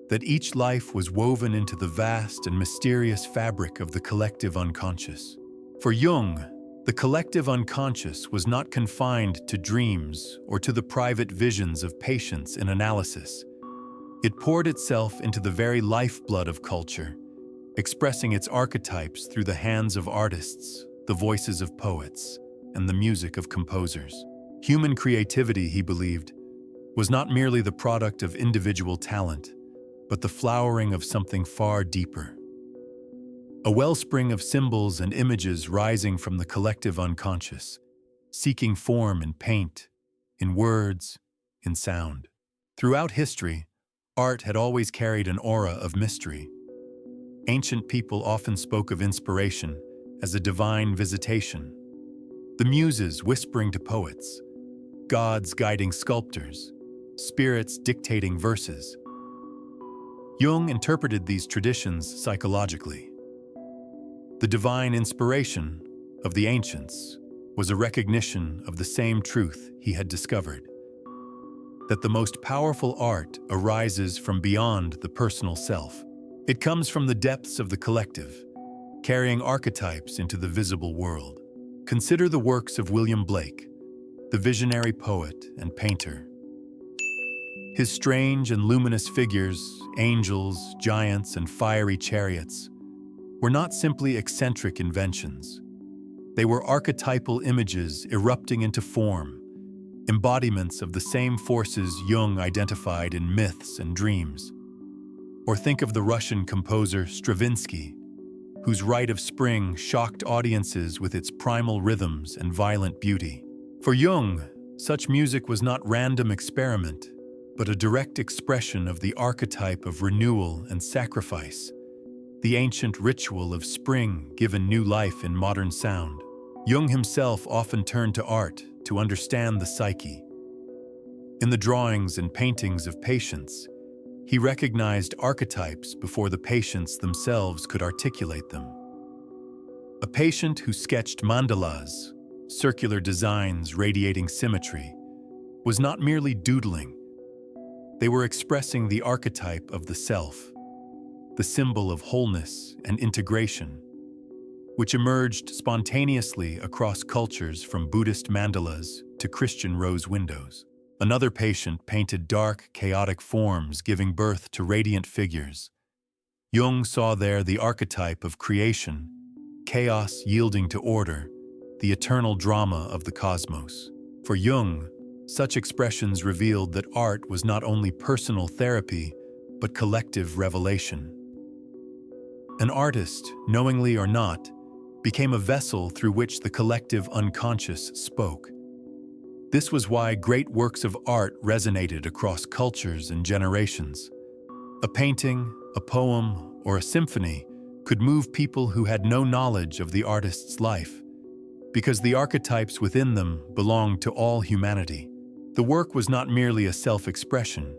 that each life was woven into the vast and mysterious fabric of the collective unconscious. For Jung, the collective unconscious was not confined to dreams or to the private visions of patients in analysis. It poured itself into the very lifeblood of culture, expressing its archetypes through the hands of artists, the voices of poets, and the music of composers. Human creativity, he believed, was not merely the product of individual talent, but the flowering of something far deeper. A wellspring of symbols and images rising from the collective unconscious, seeking form in paint, in words, in sound. Throughout history, art had always carried an aura of mystery. Ancient people often spoke of inspiration as a divine visitation. The muses whispering to poets, gods guiding sculptors, spirits dictating verses. Jung interpreted these traditions psychologically. The divine inspiration of the ancients was a recognition of the same truth he had discovered, that the most powerful art arises from beyond the personal self. It comes from the depths of the collective, carrying archetypes into the visible world. Consider the works of William Blake, the visionary poet and painter. His strange and luminous figures, angels, giants, and fiery chariots, were not simply eccentric inventions. They were archetypal images erupting into form, embodiments of the same forces Jung identified in myths and dreams. Or think of the Russian composer Stravinsky, whose Rite of Spring shocked audiences with its primal rhythms and violent beauty. For Jung, such music was not random experiment, but a direct expression of the archetype of renewal and sacrifice, the ancient ritual of spring given new life in modern sound. Jung himself often turned to art to understand the psyche. In the drawings and paintings of patients, he recognized archetypes before the patients themselves could articulate them. A patient who sketched mandalas, circular designs radiating symmetry, was not merely doodling. They were expressing the archetype of the self, the symbol of wholeness and integration, which emerged spontaneously across cultures from Buddhist mandalas to Christian rose windows. Another patient painted dark, chaotic forms giving birth to radiant figures. Jung saw there the archetype of creation, chaos yielding to order, the eternal drama of the cosmos. For Jung, such expressions revealed that art was not only personal therapy, but collective revelation. An artist, knowingly or not, became a vessel through which the collective unconscious spoke. This was why great works of art resonated across cultures and generations. A painting, a poem, or a symphony could move people who had no knowledge of the artist's life, because the archetypes within them belonged to all humanity. The work was not merely a self-expression,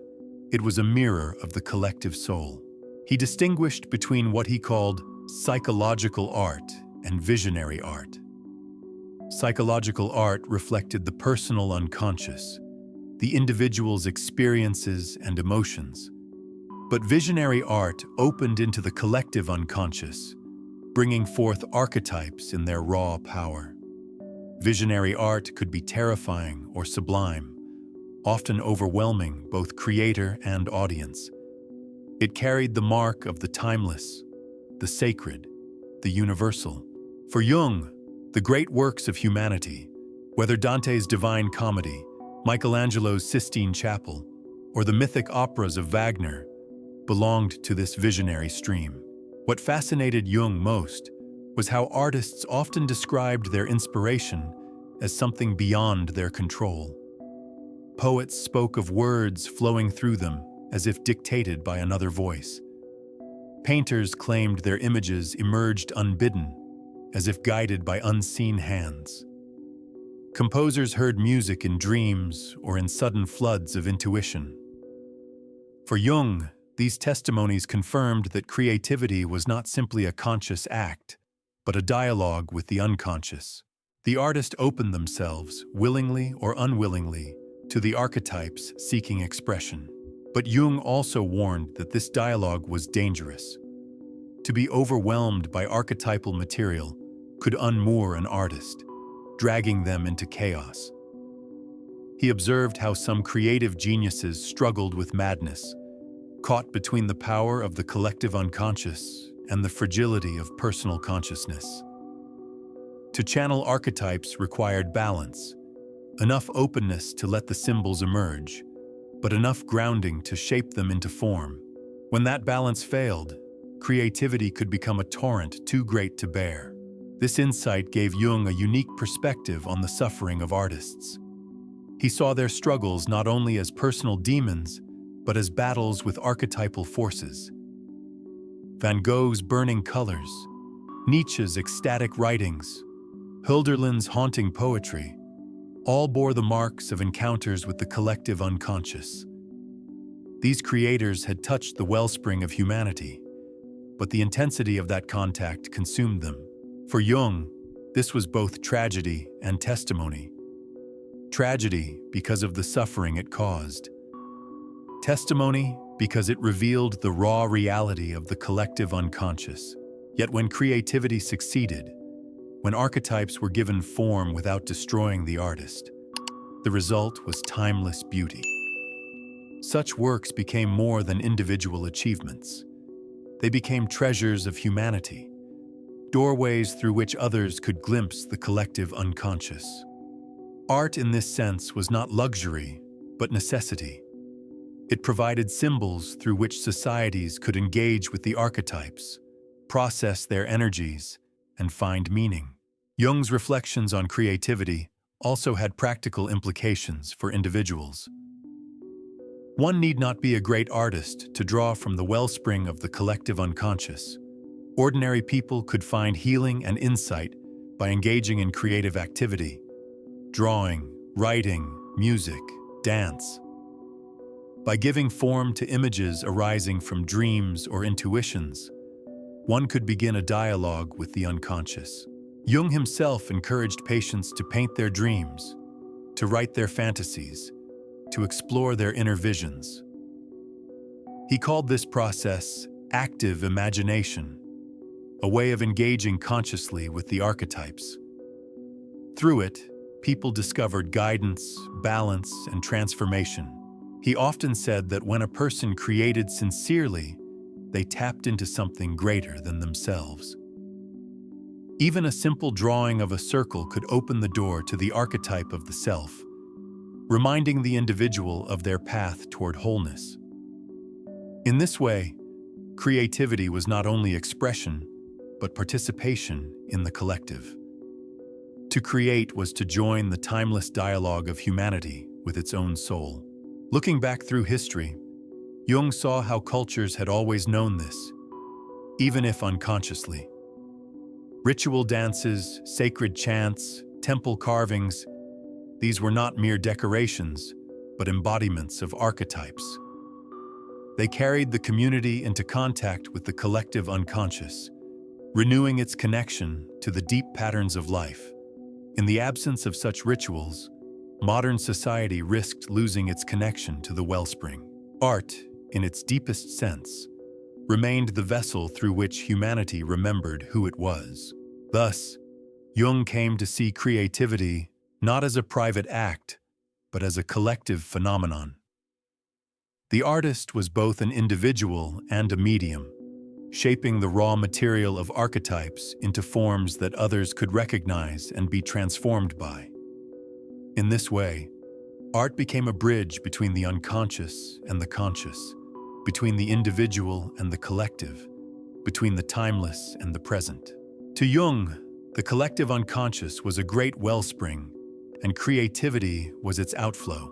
it was a mirror of the collective soul. He distinguished between what he called psychological art and visionary art. Psychological art reflected the personal unconscious, the individual's experiences and emotions. But visionary art opened into the collective unconscious, bringing forth archetypes in their raw power. Visionary art could be terrifying or sublime, often overwhelming both creator and audience. It carried the mark of the timeless, the sacred, the universal. For Jung, the great works of humanity, whether Dante's Divine Comedy, Michelangelo's Sistine Chapel, or the mythic operas of Wagner, belonged to this visionary stream. What fascinated Jung most was how artists often described their inspiration as something beyond their control. Poets spoke of words flowing through them as if dictated by another voice. Painters claimed their images emerged unbidden, as if guided by unseen hands. Composers heard music in dreams or in sudden floods of intuition. For Jung, these testimonies confirmed that creativity was not simply a conscious act, but a dialogue with the unconscious. The artist opened themselves, willingly or unwillingly, to the archetypes seeking expression. But Jung also warned that this dialogue was dangerous. To be overwhelmed by archetypal material could unmoor an artist, dragging them into chaos. He observed how some creative geniuses struggled with madness, caught between the power of the collective unconscious and the fragility of personal consciousness. To channel archetypes required balance, enough openness to let the symbols emerge, but enough grounding to shape them into form. When that balance failed, creativity could become a torrent too great to bear. This insight gave Jung a unique perspective on the suffering of artists. He saw their struggles not only as personal demons, but as battles with archetypal forces. Van Gogh's burning colors, Nietzsche's ecstatic writings, Hölderlin's haunting poetry, all bore the marks of encounters with the collective unconscious. These creators had touched the wellspring of humanity, but the intensity of that contact consumed them. For Jung, this was both tragedy and testimony. Tragedy because of the suffering it caused, Testimony because it revealed the raw reality of the collective unconscious. Yet when creativity succeeded, when archetypes were given form without destroying the artist, the result was timeless beauty. Such works became more than individual achievements. They became treasures of humanity, doorways through which others could glimpse the collective unconscious. Art in this sense was not luxury, but necessity. It provided symbols through which societies could engage with the archetypes, process their energies, and find meaning. Jung's reflections on creativity also had practical implications for individuals. One need not be a great artist to draw from the wellspring of the collective unconscious. Ordinary people could find healing and insight by engaging in creative activity, drawing, writing, music, dance. By giving form to images arising from dreams or intuitions, one could begin a dialogue with the unconscious. Jung himself encouraged patients to paint their dreams, to write their fantasies, to explore their inner visions. He called this process active imagination, a way of engaging consciously with the archetypes. Through it, people discovered guidance, balance, and transformation. He often said that when a person created sincerely, they tapped into something greater than themselves. Even a simple drawing of a circle could open the door to the archetype of the self, reminding the individual of their path toward wholeness. In this way, creativity was not only expression, but participation in the collective. To create was to join the timeless dialogue of humanity with its own soul. Looking back through history, Jung saw how cultures had always known this, even if unconsciously. Ritual dances, sacred chants, temple carvings, these were not mere decorations, but embodiments of archetypes. They carried the community into contact with the collective unconscious, renewing its connection to the deep patterns of life. In the absence of such rituals, modern society risked losing its connection to the wellspring. Art, in its deepest sense, remained the vessel through which humanity remembered who it was. Thus, Jung came to see creativity not as a private act, but as a collective phenomenon. The artist was both an individual and a medium, shaping the raw material of archetypes into forms that others could recognize and be transformed by. In this way, art became a bridge between the unconscious and the conscious, between the individual and the collective, between the timeless and the present. To Jung, the collective unconscious was a great wellspring, and creativity was its outflow.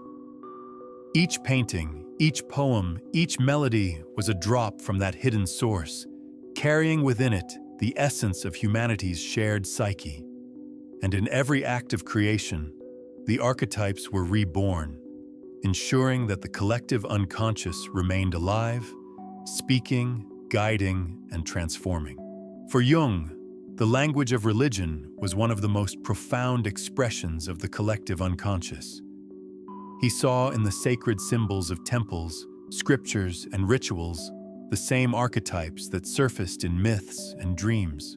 Each painting, each poem, each melody was a drop from that hidden source, carrying within it the essence of humanity's shared psyche. And in every act of creation, the archetypes were reborn, ensuring that the collective unconscious remained alive, speaking, guiding, and transforming. For Jung, the language of religion was one of the most profound expressions of the collective unconscious. He saw in the sacred symbols of temples, scriptures, and rituals the same archetypes that surfaced in myths and dreams.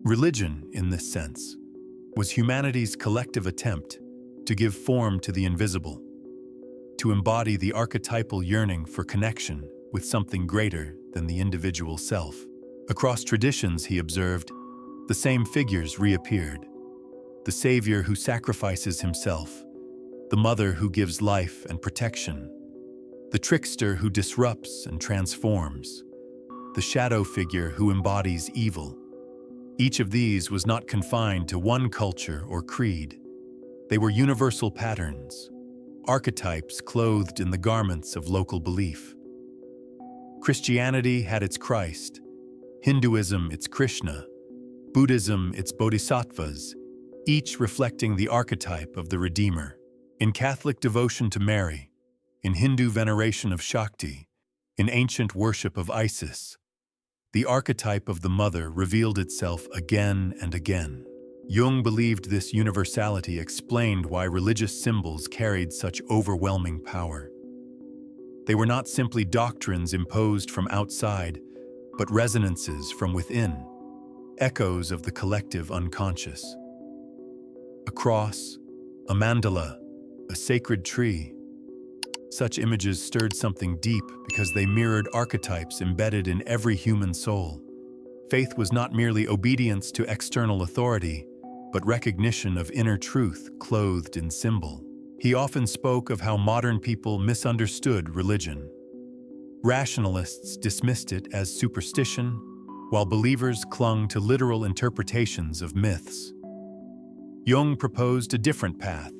Religion, in this sense, was humanity's collective attempt to give form to the invisible, to embody the archetypal yearning for connection with something greater than the individual self. Across traditions, he observed, the same figures reappeared: the savior who sacrifices himself, the mother who gives life and protection, the trickster who disrupts and transforms, the shadow figure who embodies evil. Each of these was not confined to one culture or creed. They were universal patterns, archetypes clothed in the garments of local belief. Christianity had its Christ, Hinduism its Krishna, Buddhism its bodhisattvas, each reflecting the archetype of the Redeemer. In Catholic devotion to Mary, in Hindu veneration of Shakti, in ancient worship of Isis, the archetype of the mother revealed itself again and again. Jung believed this universality explained why religious symbols carried such overwhelming power. They were not simply doctrines imposed from outside, but resonances from within, echoes of the collective unconscious. A cross, a mandala, a sacred tree. Such images stirred something deep because they mirrored archetypes embedded in every human soul. Faith was not merely obedience to external authority, but recognition of inner truth clothed in symbol. He often spoke of how modern people misunderstood religion. Rationalists dismissed it as superstition, while believers clung to literal interpretations of myths. Jung proposed a different path: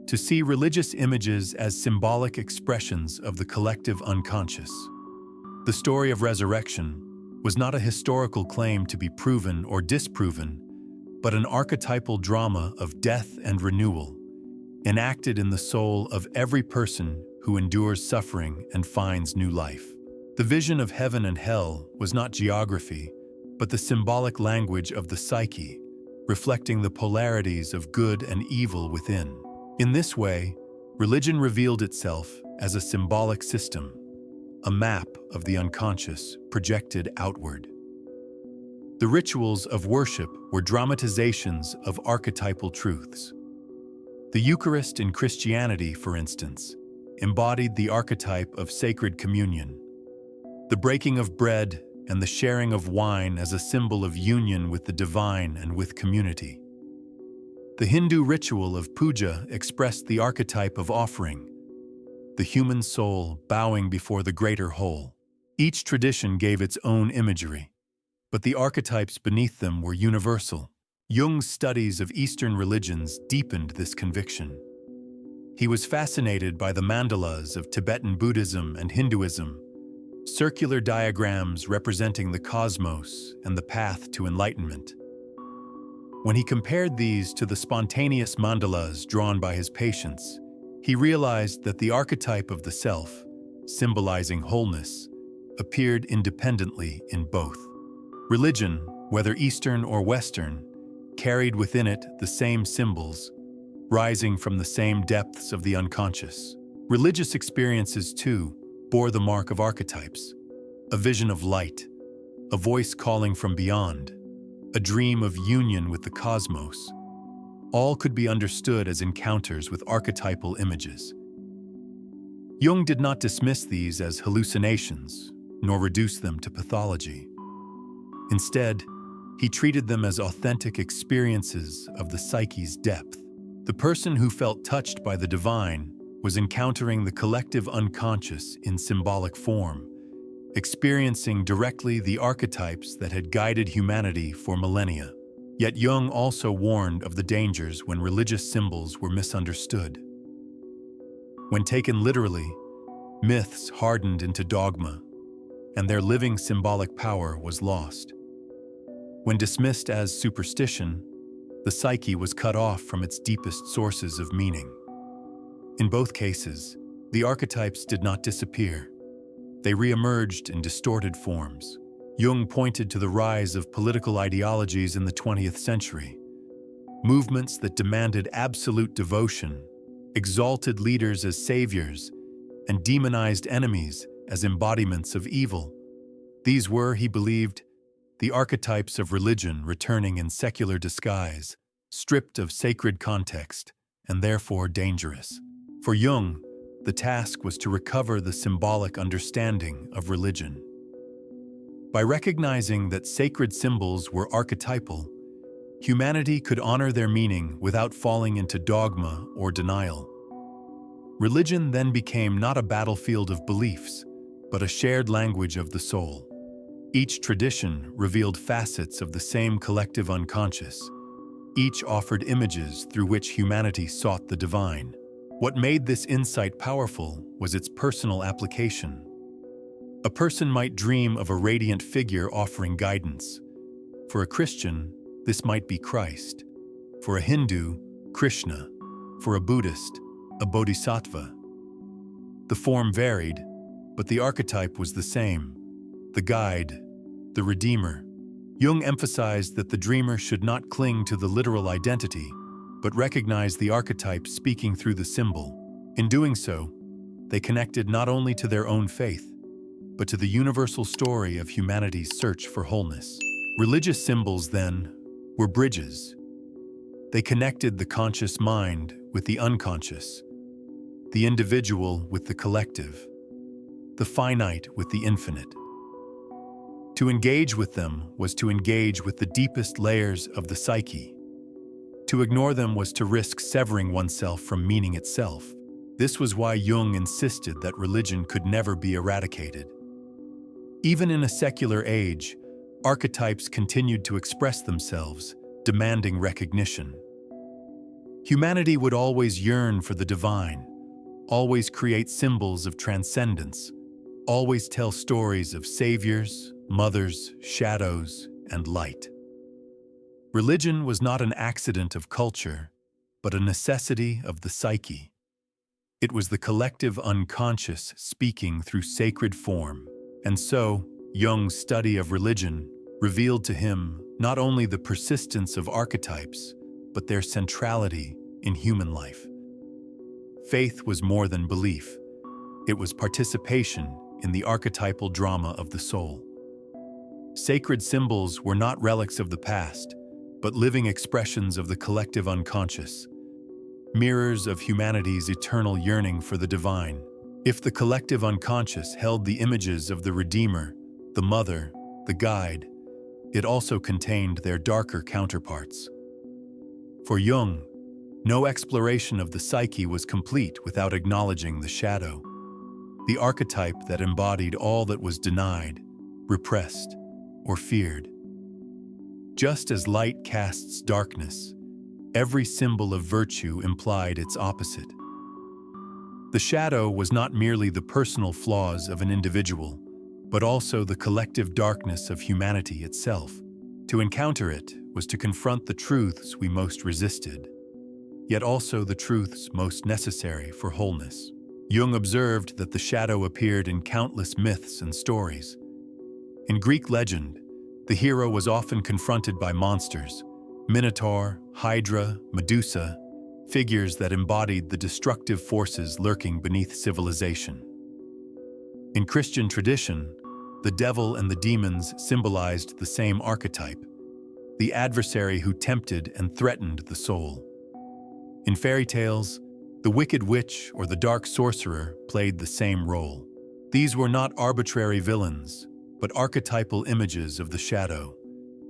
to see religious images as symbolic expressions of the collective unconscious. The story of resurrection was not a historical claim to be proven or disproven, but an archetypal drama of death and renewal, enacted in the soul of every person who endures suffering and finds new life. The vision of heaven and hell was not geography, but the symbolic language of the psyche, reflecting the polarities of good and evil within. In this way, religion revealed itself as a symbolic system, a map of the unconscious projected outward. The rituals of worship were dramatizations of archetypal truths. The Eucharist in Christianity, for instance, embodied the archetype of sacred communion. The breaking of bread and the sharing of wine as a symbol of union with the divine and with community. The Hindu ritual of puja expressed the archetype of offering, the human soul bowing before the greater whole. Each tradition gave its own imagery, but the archetypes beneath them were universal. Jung's studies of Eastern religions deepened this conviction. He was fascinated by the mandalas of Tibetan Buddhism and Hinduism, circular diagrams representing the cosmos and the path to enlightenment. When he compared these to the spontaneous mandalas drawn by his patients, he realized that the archetype of the self, symbolizing wholeness, appeared independently in both. Religion, whether Eastern or Western, carried within it the same symbols, rising from the same depths of the unconscious. Religious experiences, too, bore the mark of archetypes: a vision of light, a voice calling from beyond, a dream of union with the cosmos. All could be understood as encounters with archetypal images. Jung did not dismiss these as hallucinations, nor reduce them to pathology. Instead, he treated them as authentic experiences of the psyche's depth. The person who felt touched by the divine was encountering the collective unconscious in symbolic form, experiencing directly the archetypes that had guided humanity for millennia. Yet Jung also warned of the dangers when religious symbols were misunderstood. When taken literally, myths hardened into dogma, and their living symbolic power was lost. When dismissed as superstition, the psyche was cut off from its deepest sources of meaning. In both cases, the archetypes did not disappear. They re-emerged in distorted forms. Jung pointed to the rise of political ideologies in the 20th century, movements that demanded absolute devotion, exalted leaders as saviors, and demonized enemies as embodiments of evil. These were, he believed, the archetypes of religion returning in secular disguise, stripped of sacred context, and therefore dangerous. For Jung, the task was to recover the symbolic understanding of religion. By recognizing that sacred symbols were archetypal, humanity could honor their meaning without falling into dogma or denial. Religion then became not a battlefield of beliefs, but a shared language of the soul. Each tradition revealed facets of the same collective unconscious. Each offered images through which humanity sought the divine. What made this insight powerful was its personal application. A person might dream of a radiant figure offering guidance. For a Christian, this might be Christ. For a Hindu, Krishna. For a Buddhist, a bodhisattva. The form varied, but the archetype was the same: the guide, the redeemer. Jung emphasized that the dreamer should not cling to the literal identity, but recognize the archetype speaking through the symbol. In doing so, They connected not only to their own faith, but to the universal story of humanity's search for wholeness. Religious symbols, then, were bridges. They connected the conscious mind with the unconscious, the individual with the collective, the finite with the infinite. To engage with them was to engage with the deepest layers of the psyche. To ignore them was to risk severing oneself from meaning itself. This was why Jung insisted that religion could never be eradicated. Even in a secular age, archetypes continued to express themselves, demanding recognition. Humanity would always yearn for the divine, always create symbols of transcendence, always tell stories of saviors, mothers, shadows, and light. Religion was not an accident of culture, but a necessity of the psyche. It was the collective unconscious speaking through sacred form. And so, Jung's study of religion revealed to him not only the persistence of archetypes, but their centrality in human life. Faith was more than belief. It was participation in the archetypal drama of the soul. Sacred symbols were not relics of the past, but living expressions of the collective unconscious, mirrors of humanity's eternal yearning for the divine. If the collective unconscious held the images of the Redeemer, the Mother, the Guide, it also contained their darker counterparts. For Jung, no exploration of the psyche was complete without acknowledging the shadow, the archetype that embodied all that was denied, repressed, or feared. Just as light casts darkness, every symbol of virtue implied its opposite. The shadow was not merely the personal flaws of an individual, but also the collective darkness of humanity itself. To encounter it was to confront the truths we most resisted, yet also the truths most necessary for wholeness. Jung observed that the shadow appeared in countless myths and stories. In Greek legend, the hero was often confronted by monsters, Minotaur, Hydra, Medusa, figures that embodied the destructive forces lurking beneath civilization. In Christian tradition, the devil and the demons symbolized the same archetype, the adversary who tempted and threatened the soul. In fairy tales, the wicked witch or the dark sorcerer played the same role. These were not arbitrary villains, but archetypal images of the shadow,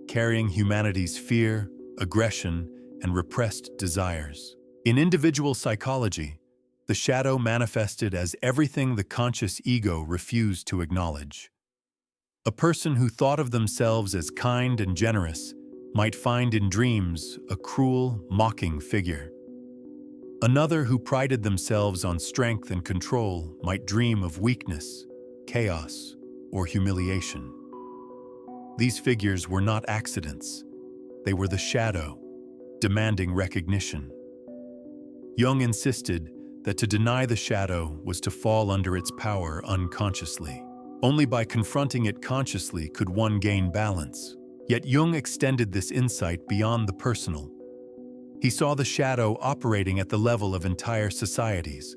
carrying humanity's fear, aggression, and repressed desires. In individual psychology, the shadow manifested as everything the conscious ego refused to acknowledge. A person who thought of themselves as kind and generous might find in dreams a cruel, mocking figure. Another who prided themselves on strength and control might dream of weakness, chaos, or humiliation. These figures were not accidents. They were the shadow, demanding recognition. Jung insisted that to deny the shadow was to fall under its power unconsciously. Only by confronting it consciously could one gain balance. Yet Jung extended this insight beyond the personal. He saw the shadow operating at the level of entire societies.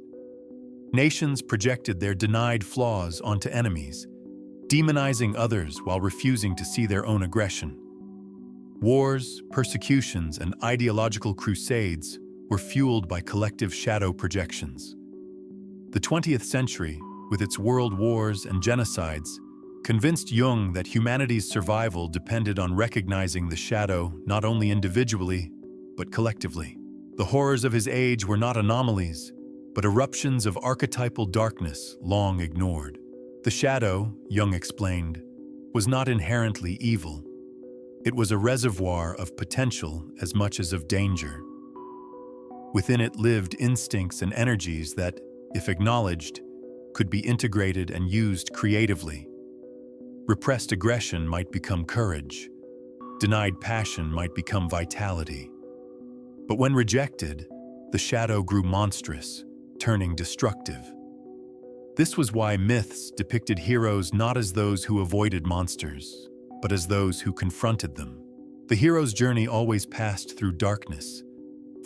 Nations projected their denied flaws onto enemies, demonizing others while refusing to see their own aggression. Wars, persecutions, and ideological crusades were fueled by collective shadow projections. The 20th century, with its world wars and genocides, convinced Jung that humanity's survival depended on recognizing the shadow not only individually, but collectively. The horrors of his age were not anomalies, but eruptions of archetypal darkness long ignored. The shadow, Jung explained, was not inherently evil. It was a reservoir of potential as much as of danger. Within it lived instincts and energies that, if acknowledged, could be integrated and used creatively. Repressed aggression might become courage. Denied passion might become vitality. But when rejected, the shadow grew monstrous, turning destructive. This was why myths depicted heroes not as those who avoided monsters, but as those who confronted them. The hero's journey always passed through darkness,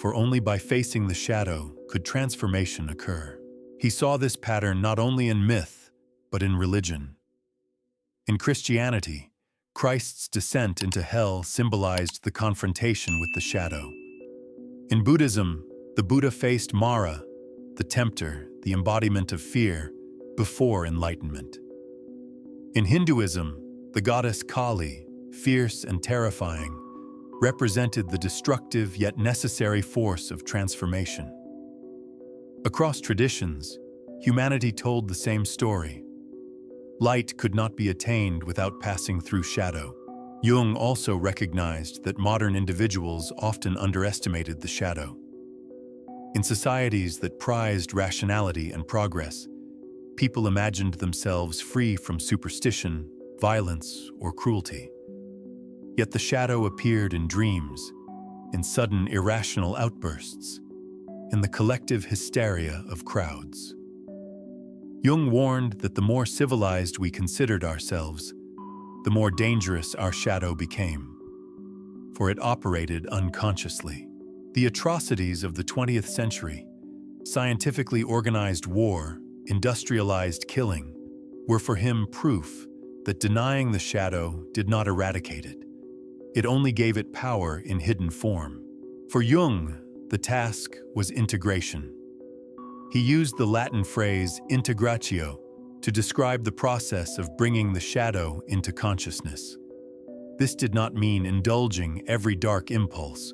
for only by facing the shadow could transformation occur. He saw this pattern not only in myth, but in religion. In Christianity, Christ's descent into hell symbolized the confrontation with the shadow. In Buddhism, the Buddha faced Mara, the tempter, the embodiment of fear, before enlightenment. In Hinduism, the goddess Kali, fierce and terrifying, represented the destructive yet necessary force of transformation. Across traditions, humanity told the same story. Light could not be attained without passing through shadow. Jung also recognized that modern individuals often underestimated the shadow. In societies that prized rationality and progress, people imagined themselves free from superstition, violence, or cruelty. Yet the shadow appeared in dreams, in sudden irrational outbursts, in the collective hysteria of crowds. Jung warned that the more civilized we considered ourselves, the more dangerous our shadow became, for it operated unconsciously. The atrocities of the 20th century, scientifically organized war, industrialized killing, were for him proof that denying the shadow did not eradicate it. It only gave it power in hidden form. For Jung, the task was integration. He used the Latin phrase integratio to describe the process of bringing the shadow into consciousness. This did not mean indulging every dark impulse,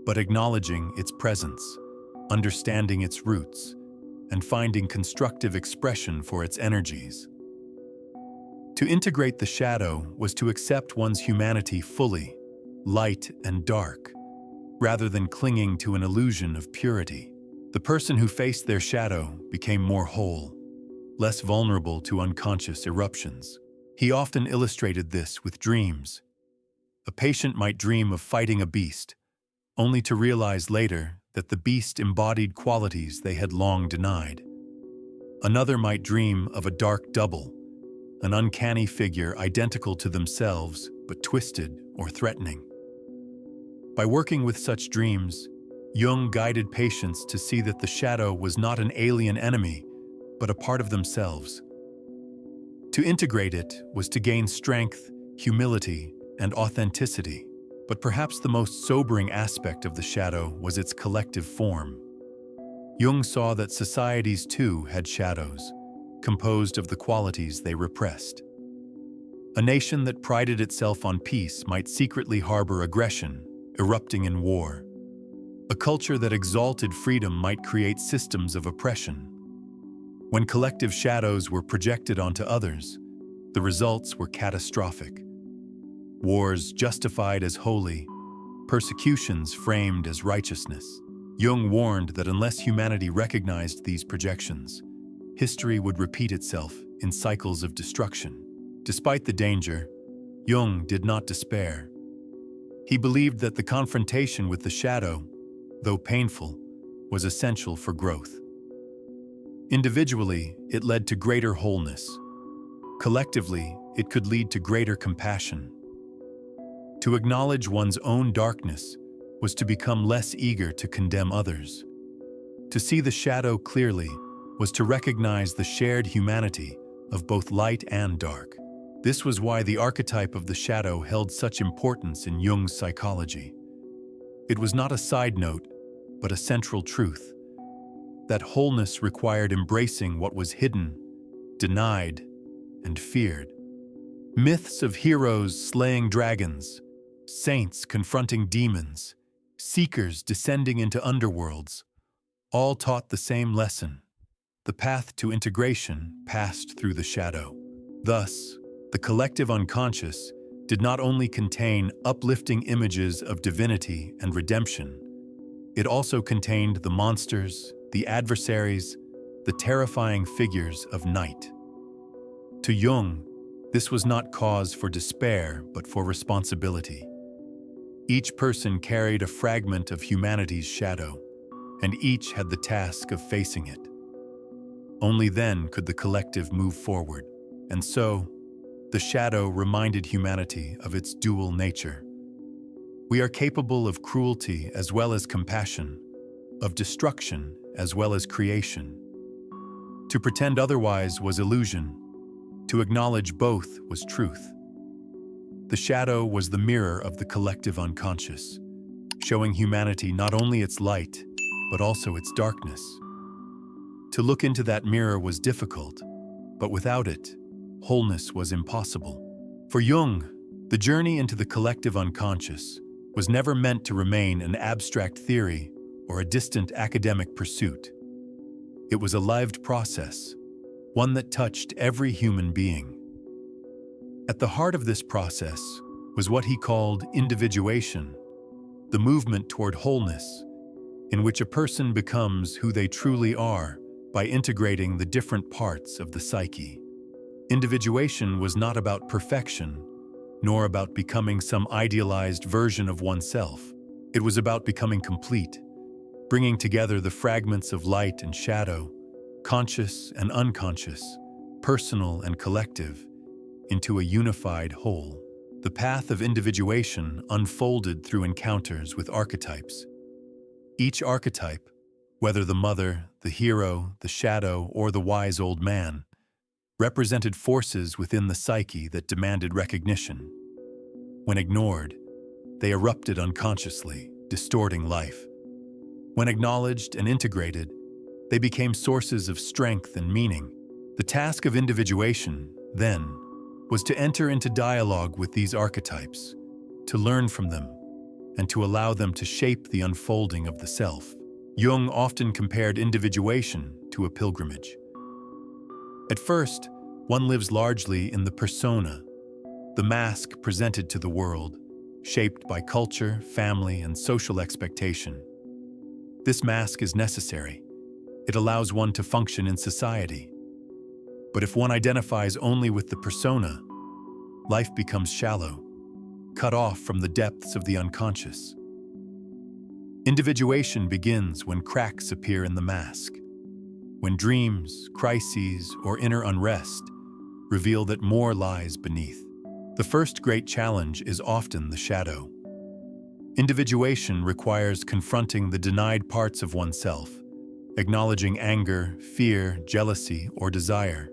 but acknowledging its presence, understanding its roots, and finding constructive expression for its energies. To integrate the shadow was to accept one's humanity fully, light and dark, rather than clinging to an illusion of purity. The person who faced their shadow became more whole, less vulnerable to unconscious eruptions. He often illustrated this with dreams. A patient might dream of fighting a beast, only to realize later that the beast embodied qualities they had long denied. Another might dream of a dark double, an uncanny figure identical to themselves but twisted or threatening. By working with such dreams, Jung guided patients to see that the shadow was not an alien enemy, but a part of themselves. To integrate it was to gain strength, humility, and authenticity. But perhaps the most sobering aspect of the shadow was its collective form. Jung saw that societies too had shadows, composed of the qualities they repressed. A nation that prided itself on peace might secretly harbor aggression, erupting in war. A culture that exalted freedom might create systems of oppression. When collective shadows were projected onto others, the results were catastrophic. Wars justified as holy, persecutions framed as righteousness. Jung warned that unless humanity recognized these projections, history would repeat itself in cycles of destruction. Despite the danger, Jung did not despair. He believed that the confrontation with the shadow, though painful, was essential for growth. Individually, it led to greater wholeness. Collectively, it could lead to greater compassion. To acknowledge one's own darkness was to become less eager to condemn others. To see the shadow clearly was to recognize the shared humanity of both light and dark. This was why the archetype of the shadow held such importance in Jung's psychology. It was not a side note, but a central truth. That wholeness required embracing what was hidden, denied, and feared. Myths of heroes slaying dragons, saints confronting demons, seekers descending into underworlds, all taught the same lesson. The path to integration passed through the shadow. Thus, the collective unconscious did not only contain uplifting images of divinity and redemption, it also contained the monsters, the adversaries, the terrifying figures of night. To Jung, this was not cause for despair, but for responsibility. Each person carried a fragment of humanity's shadow, and each had the task of facing it. Only then could the collective move forward, and so, the shadow reminded humanity of its dual nature. We are capable of cruelty as well as compassion, of destruction as well as creation. To pretend otherwise was illusion. To acknowledge both was truth. The shadow was the mirror of the collective unconscious, showing humanity not only its light, but also its darkness. To look into that mirror was difficult, but without it, wholeness was impossible. For Jung, the journey into the collective unconscious was never meant to remain an abstract theory or a distant academic pursuit. It was a lived process, one that touched every human being. At the heart of this process was what he called individuation, the movement toward wholeness, in which a person becomes who they truly are by integrating the different parts of the psyche. Individuation was not about perfection, nor about becoming some idealized version of oneself. It was about becoming complete, bringing together the fragments of light and shadow, conscious and unconscious, personal and collective, into a unified whole. The path of individuation unfolded through encounters with archetypes. Each archetype, whether the mother, the hero, the shadow, or the wise old man, represented forces within the psyche that demanded recognition. When ignored, they erupted unconsciously, distorting life. When acknowledged and integrated, they became sources of strength and meaning. The task of individuation, then, was to enter into dialogue with these archetypes, to learn from them, and to allow them to shape the unfolding of the self. Jung often compared individuation to a pilgrimage. At first, one lives largely in the persona, the mask presented to the world, shaped by culture, family, and social expectation. This mask is necessary. It allows one to function in society. But if one identifies only with the persona, life becomes shallow, cut off from the depths of the unconscious. Individuation begins when cracks appear in the mask, when dreams, crises, or inner unrest reveal that more lies beneath. The first great challenge is often the shadow. Individuation requires confronting the denied parts of oneself, acknowledging anger, fear, jealousy, or desire.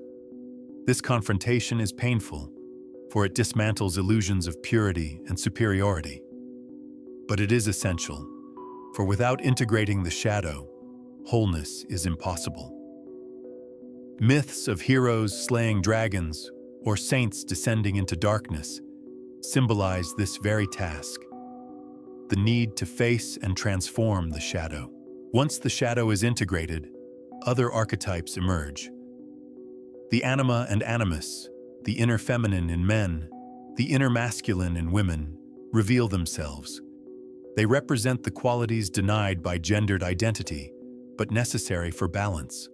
This confrontation is painful, for it dismantles illusions of purity and superiority. But it is essential, for without integrating the shadow, wholeness is impossible. Myths of heroes slaying dragons or saints descending into darkness symbolize this very task, the need to face and transform the shadow. Once the shadow is integrated, other archetypes emerge. The anima and animus, the inner feminine in men, the inner masculine in women, reveal themselves. They represent the qualities denied by gendered identity, but necessary for balance.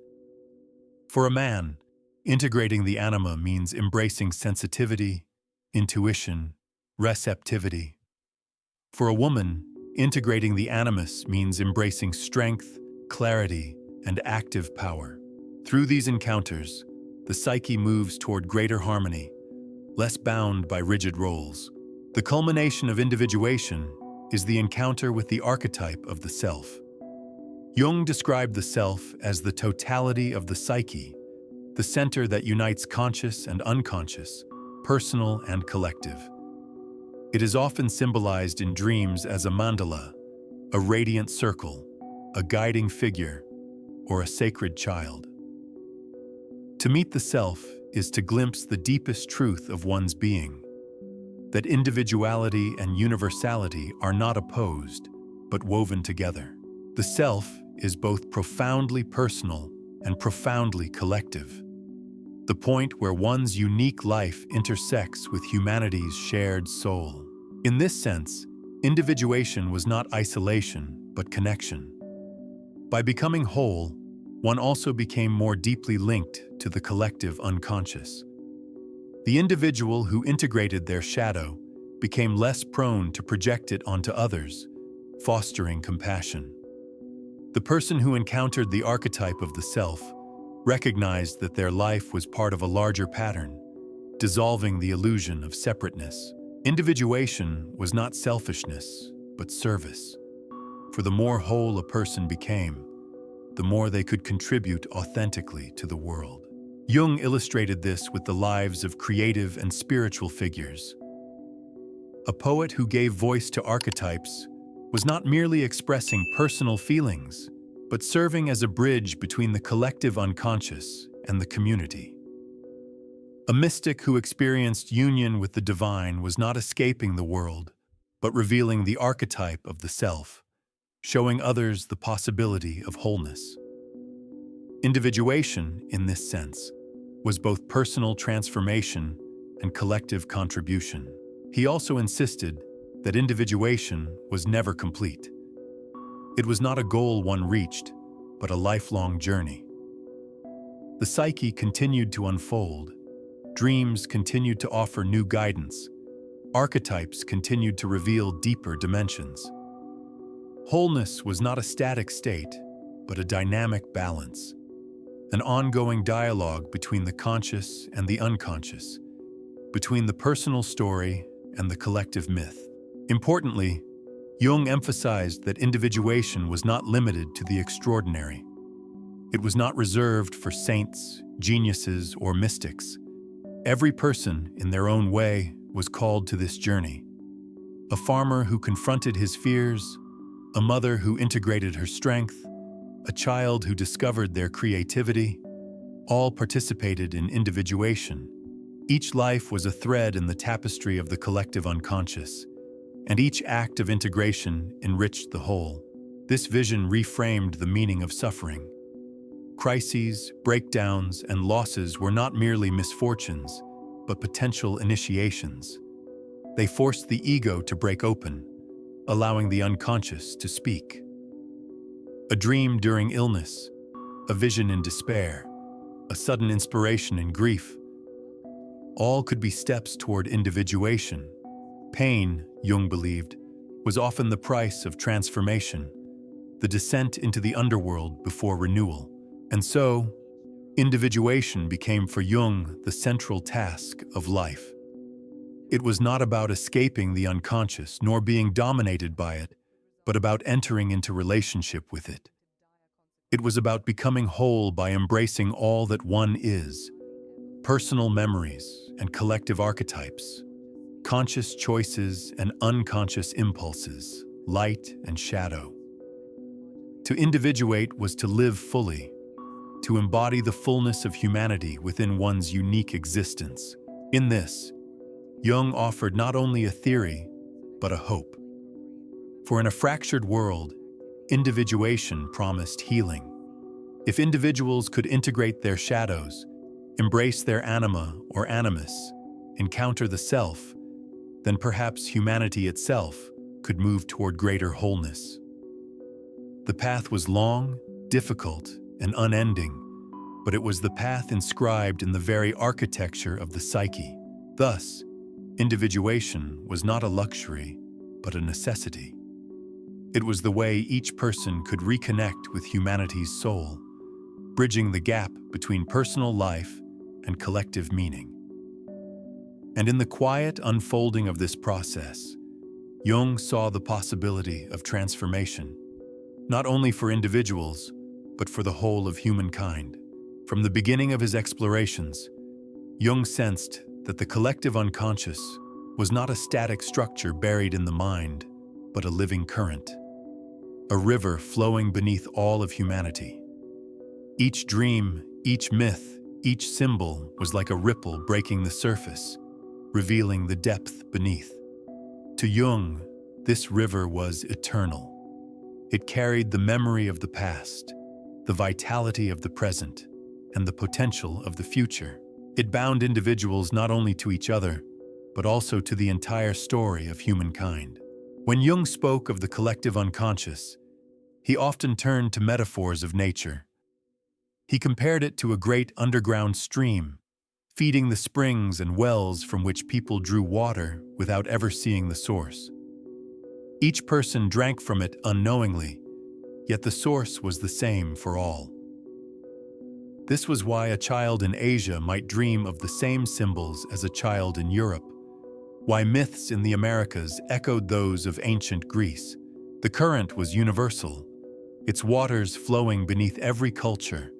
For a man, integrating the anima means embracing sensitivity, intuition, receptivity. For a woman, integrating the animus means embracing strength, clarity, and active power. Through these encounters, the psyche moves toward greater harmony, less bound by rigid roles. The culmination of individuation is the encounter with the archetype of the self. Jung described the self as the totality of the psyche, the center that unites conscious and unconscious, personal and collective. It is often symbolized in dreams as a mandala, a radiant circle, a guiding figure, or a sacred child. To meet the self is to glimpse the deepest truth of one's being, that individuality and universality are not opposed, but woven together. The self is both profoundly personal and profoundly collective, the point where one's unique life intersects with humanity's shared soul. In this sense, individuation was not isolation, but connection. By becoming whole, one also became more deeply linked to the collective unconscious. The individual who integrated their shadow became less prone to project it onto others, fostering compassion. The person who encountered the archetype of the self recognized that their life was part of a larger pattern, dissolving the illusion of separateness. Individuation was not selfishness, but service. For the more whole a person became, the more they could contribute authentically to the world. Jung illustrated this with the lives of creative and spiritual figures. A poet who gave voice to archetypes was not merely expressing personal feelings, but serving as a bridge between the collective unconscious and the community. A mystic who experienced union with the divine was not escaping the world, but revealing the archetype of the self, showing others the possibility of wholeness. Individuation, in this sense, was both personal transformation and collective contribution. He also insisted that individuation was never complete. It was not a goal one reached, but a lifelong journey. The psyche continued to unfold. Dreams continued to offer new guidance. Archetypes continued to reveal deeper dimensions. Wholeness was not a static state, but a dynamic balance, an ongoing dialogue between the conscious and the unconscious, between the personal story and the collective myth. Importantly, Jung emphasized that individuation was not limited to the extraordinary. It was not reserved for saints, geniuses, or mystics. Every person, in their own way, was called to this journey. A farmer who confronted his fears, a mother who integrated her strength, a child who discovered their creativity, all participated in individuation. Each life was a thread in the tapestry of the collective unconscious, and each act of integration enriched the whole. This vision reframed the meaning of suffering. Crises, breakdowns, and losses were not merely misfortunes, but potential initiations. They forced the ego to break open, allowing the unconscious to speak. A dream during illness, a vision in despair, a sudden inspiration in grief. All could be steps toward individuation. Pain, Jung believed, was often the price of transformation, the descent into the underworld before renewal. And so, individuation became for Jung the central task of life. It was not about escaping the unconscious nor being dominated by it, but about entering into relationship with it. It was about becoming whole by embracing all that one is, personal memories and collective archetypes, conscious choices and unconscious impulses, light and shadow. To individuate was to live fully, to embody the fullness of humanity within one's unique existence. In this, Jung offered not only a theory, but a hope. For in a fractured world, individuation promised healing. If individuals could integrate their shadows, embrace their anima or animus, encounter the self, then perhaps humanity itself could move toward greater wholeness. The path was long, difficult, and unending, but it was the path inscribed in the very architecture of the psyche. Thus, individuation was not a luxury, but a necessity. It was the way each person could reconnect with humanity's soul, bridging the gap between personal life and collective meaning. And in the quiet unfolding of this process, Jung saw the possibility of transformation, not only for individuals, but for the whole of humankind. From the beginning of his explorations, Jung sensed that the collective unconscious was not a static structure buried in the mind, but a living current, a river flowing beneath all of humanity. Each dream, each myth, each symbol was like a ripple breaking the surface, revealing the depth beneath. To Jung, this river was eternal. It carried the memory of the past, the vitality of the present, and the potential of the future. It bound individuals not only to each other, but also to the entire story of humankind. When Jung spoke of the collective unconscious, he often turned to metaphors of nature. He compared it to a great underground stream, feeding the springs and wells from which people drew water without ever seeing the source. Each person drank from it unknowingly, yet the source was the same for all. This was why a child in Asia might dream of the same symbols as a child in Europe, why myths in the Americas echoed those of ancient Greece. The current was universal, its waters flowing beneath every culture,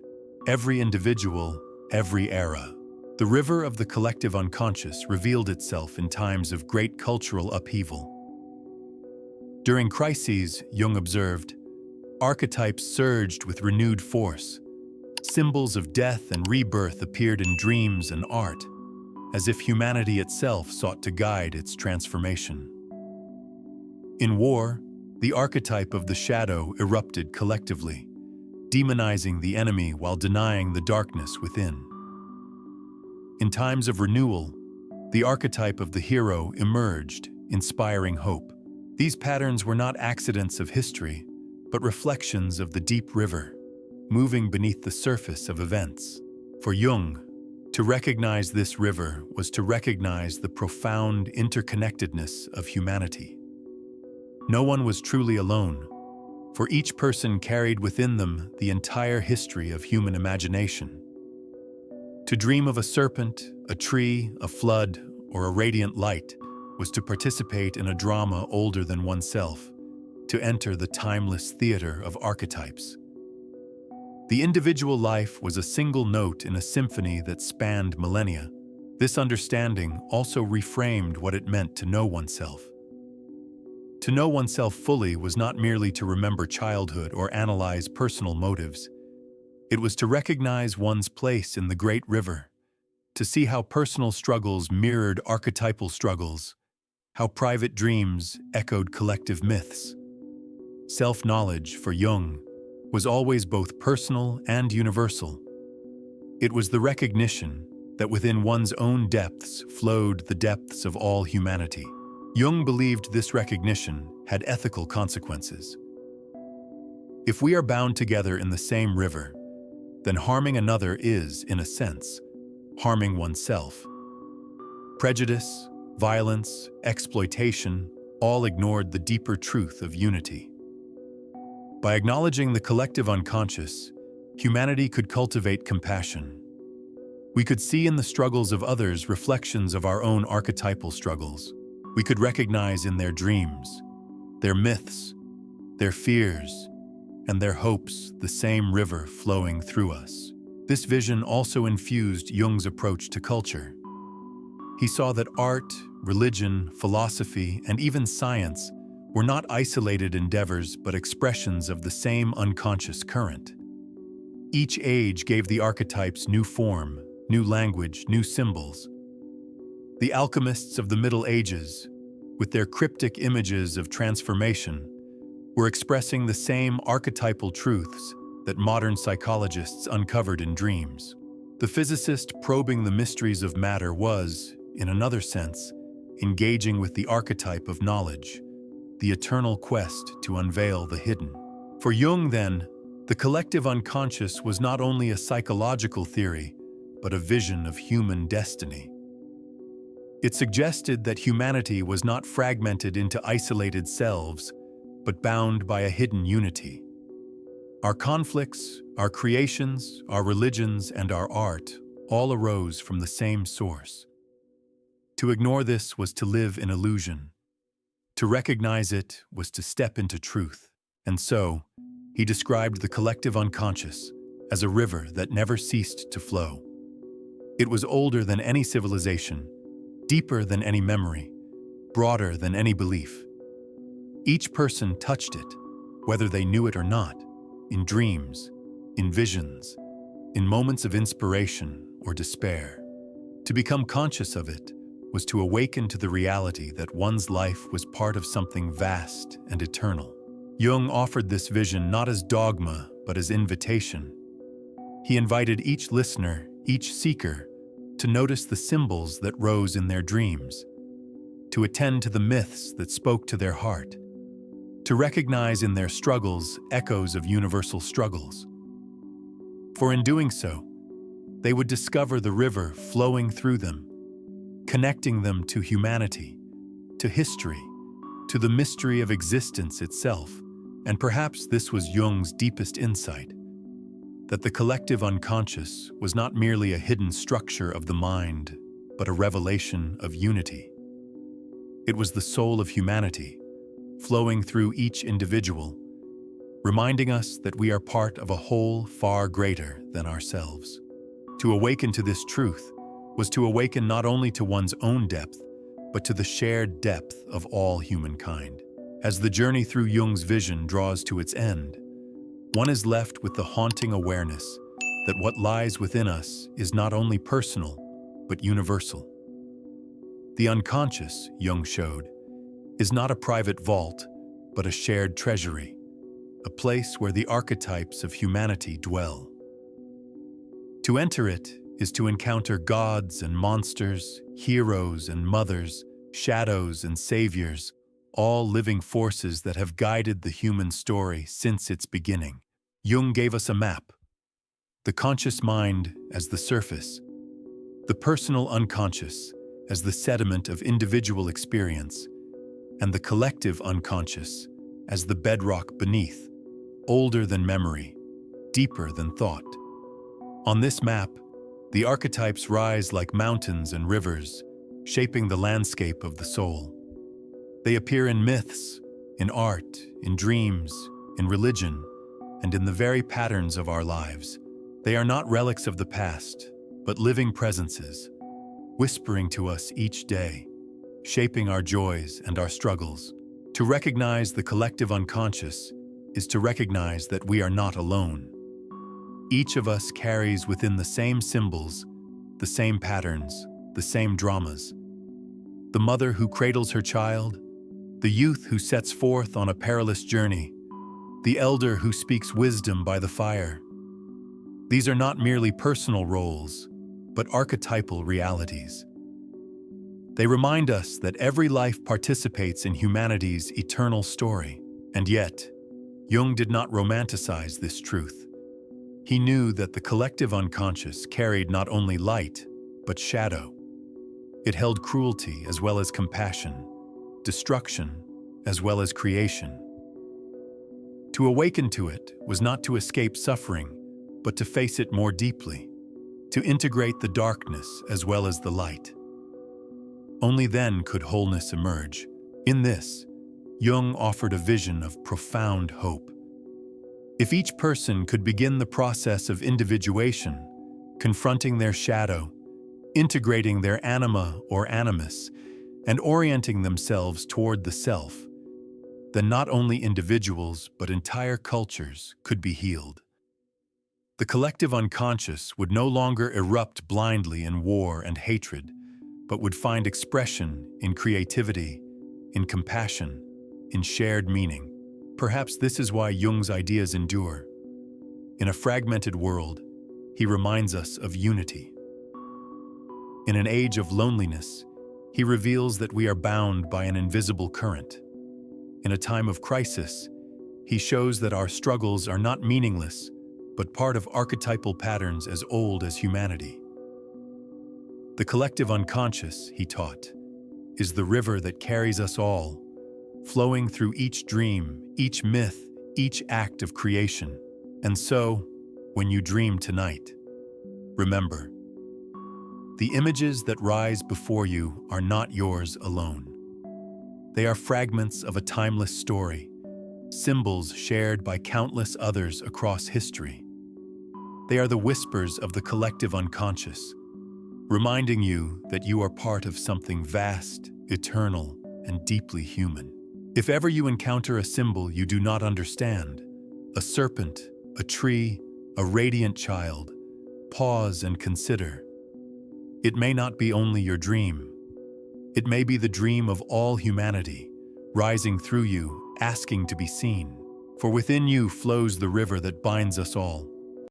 every individual, every era. The river of the collective unconscious revealed itself in times of great cultural upheaval. During crises, Jung observed, archetypes surged with renewed force. Symbols of death and rebirth appeared in dreams and art, as if humanity itself sought to guide its transformation. In war, the archetype of the shadow erupted collectively, demonizing the enemy while denying the darkness within. In times of renewal, the archetype of the hero emerged, inspiring hope. These patterns were not accidents of history, but reflections of the deep river, moving beneath the surface of events. For Jung, to recognize this river was to recognize the profound interconnectedness of humanity. No one was truly alone, for each person carried within them the entire history of human imagination. To dream of a serpent, a tree, a flood, or a radiant light was to participate in a drama older than oneself, to enter the timeless theater of archetypes. The individual life was a single note in a symphony that spanned millennia. This understanding also reframed what it meant to know oneself. To know oneself fully was not merely to remember childhood or analyze personal motives. It was to recognize one's place in the great river, to see how personal struggles mirrored archetypal struggles, how private dreams echoed collective myths. Self-knowledge, for Jung, was always both personal and universal. It was the recognition that within one's own depths flowed the depths of all humanity. Jung believed this recognition had ethical consequences. If we are bound together in the same river, then harming another is, in a sense, harming oneself. Prejudice, violence, exploitation, all ignored the deeper truth of unity. By acknowledging the collective unconscious, humanity could cultivate compassion. We could see in the struggles of others reflections of our own archetypal struggles. We could recognize in their dreams, their myths, their fears, and their hopes the same river flowing through us. This vision also infused Jung's approach to culture. He saw that art, religion, philosophy, and even science were not isolated endeavors but expressions of the same unconscious current. Each age gave the archetypes new form, new language, new symbols. The alchemists of the Middle Ages, with their cryptic images of transformation, were expressing the same archetypal truths that modern psychologists uncovered in dreams. The physicist probing the mysteries of matter was, in another sense, engaging with the archetype of knowledge, the eternal quest to unveil the hidden. For Jung, then, the collective unconscious was not only a psychological theory, but a vision of human destiny. It suggested that humanity was not fragmented into isolated selves, but bound by a hidden unity. Our conflicts, our creations, our religions, and our art all arose from the same source. To ignore this was to live in illusion. To recognize it was to step into truth. And so, he described the collective unconscious as a river that never ceased to flow. It was older than any civilization, deeper than any memory, broader than any belief. Each person touched it, whether they knew it or not, in dreams, in visions, in moments of inspiration or despair. To become conscious of it was to awaken to the reality that one's life was part of something vast and eternal. Jung offered this vision not as dogma, but as invitation. He invited each listener, each seeker, to notice the symbols that rose in their dreams, to attend to the myths that spoke to their heart, to recognize in their struggles echoes of universal struggles. For in doing so, they would discover the river flowing through them, connecting them to humanity, to history, to the mystery of existence itself. And perhaps this was Jung's deepest insight, that the collective unconscious was not merely a hidden structure of the mind, but a revelation of unity. It was the soul of humanity, flowing through each individual, reminding us that we are part of a whole far greater than ourselves. To awaken to this truth was to awaken not only to one's own depth, but to the shared depth of all humankind. As the journey through Jung's vision draws to its end, one is left with the haunting awareness that what lies within us is not only personal, but universal. The unconscious, Jung showed, is not a private vault, but a shared treasury, a place where the archetypes of humanity dwell. To enter it is to encounter gods and monsters, heroes and mothers, shadows and saviors, all living forces that have guided the human story since its beginning. Jung gave us a map: the conscious mind as the surface, the personal unconscious as the sediment of individual experience, and the collective unconscious as the bedrock beneath, older than memory, deeper than thought. On this map, the archetypes rise like mountains and rivers, shaping the landscape of the soul. They appear in myths, in art, in dreams, in religion, and in the very patterns of our lives. They are not relics of the past, but living presences, whispering to us each day, shaping our joys and our struggles. To recognize the collective unconscious is to recognize that we are not alone. Each of us carries within the same symbols, the same patterns, the same dramas. The mother who cradles her child, the youth who sets forth on a perilous journey, the elder who speaks wisdom by the fire. These are not merely personal roles, but archetypal realities. They remind us that every life participates in humanity's eternal story. And yet, Jung did not romanticize this truth. He knew that the collective unconscious carried not only light, but shadow. It held cruelty as well as compassion, destruction as well as creation. To awaken to it was not to escape suffering, but to face it more deeply, to integrate the darkness as well as the light. Only then could wholeness emerge. In this, Jung offered a vision of profound hope. If each person could begin the process of individuation, confronting their shadow, integrating their anima or animus, and orienting themselves toward the self, then not only individuals but entire cultures could be healed. The collective unconscious would no longer erupt blindly in war and hatred, but would find expression in creativity, in compassion, in shared meaning. Perhaps this is why Jung's ideas endure. In a fragmented world, he reminds us of unity. In an age of loneliness, he reveals that we are bound by an invisible current. In a time of crisis, he shows that our struggles are not meaningless, but part of archetypal patterns as old as humanity. The collective unconscious, he taught, is the river that carries us all, flowing through each dream, each myth, each act of creation. And so, when you dream tonight, remember, the images that rise before you are not yours alone. They are fragments of a timeless story, symbols shared by countless others across history. They are the whispers of the collective unconscious, reminding you that you are part of something vast, eternal, and deeply human. If ever you encounter a symbol you do not understand, a serpent, a tree, a radiant child, pause and consider. It may not be only your dream. It may be the dream of all humanity, rising through you, asking to be seen. For within you flows the river that binds us all.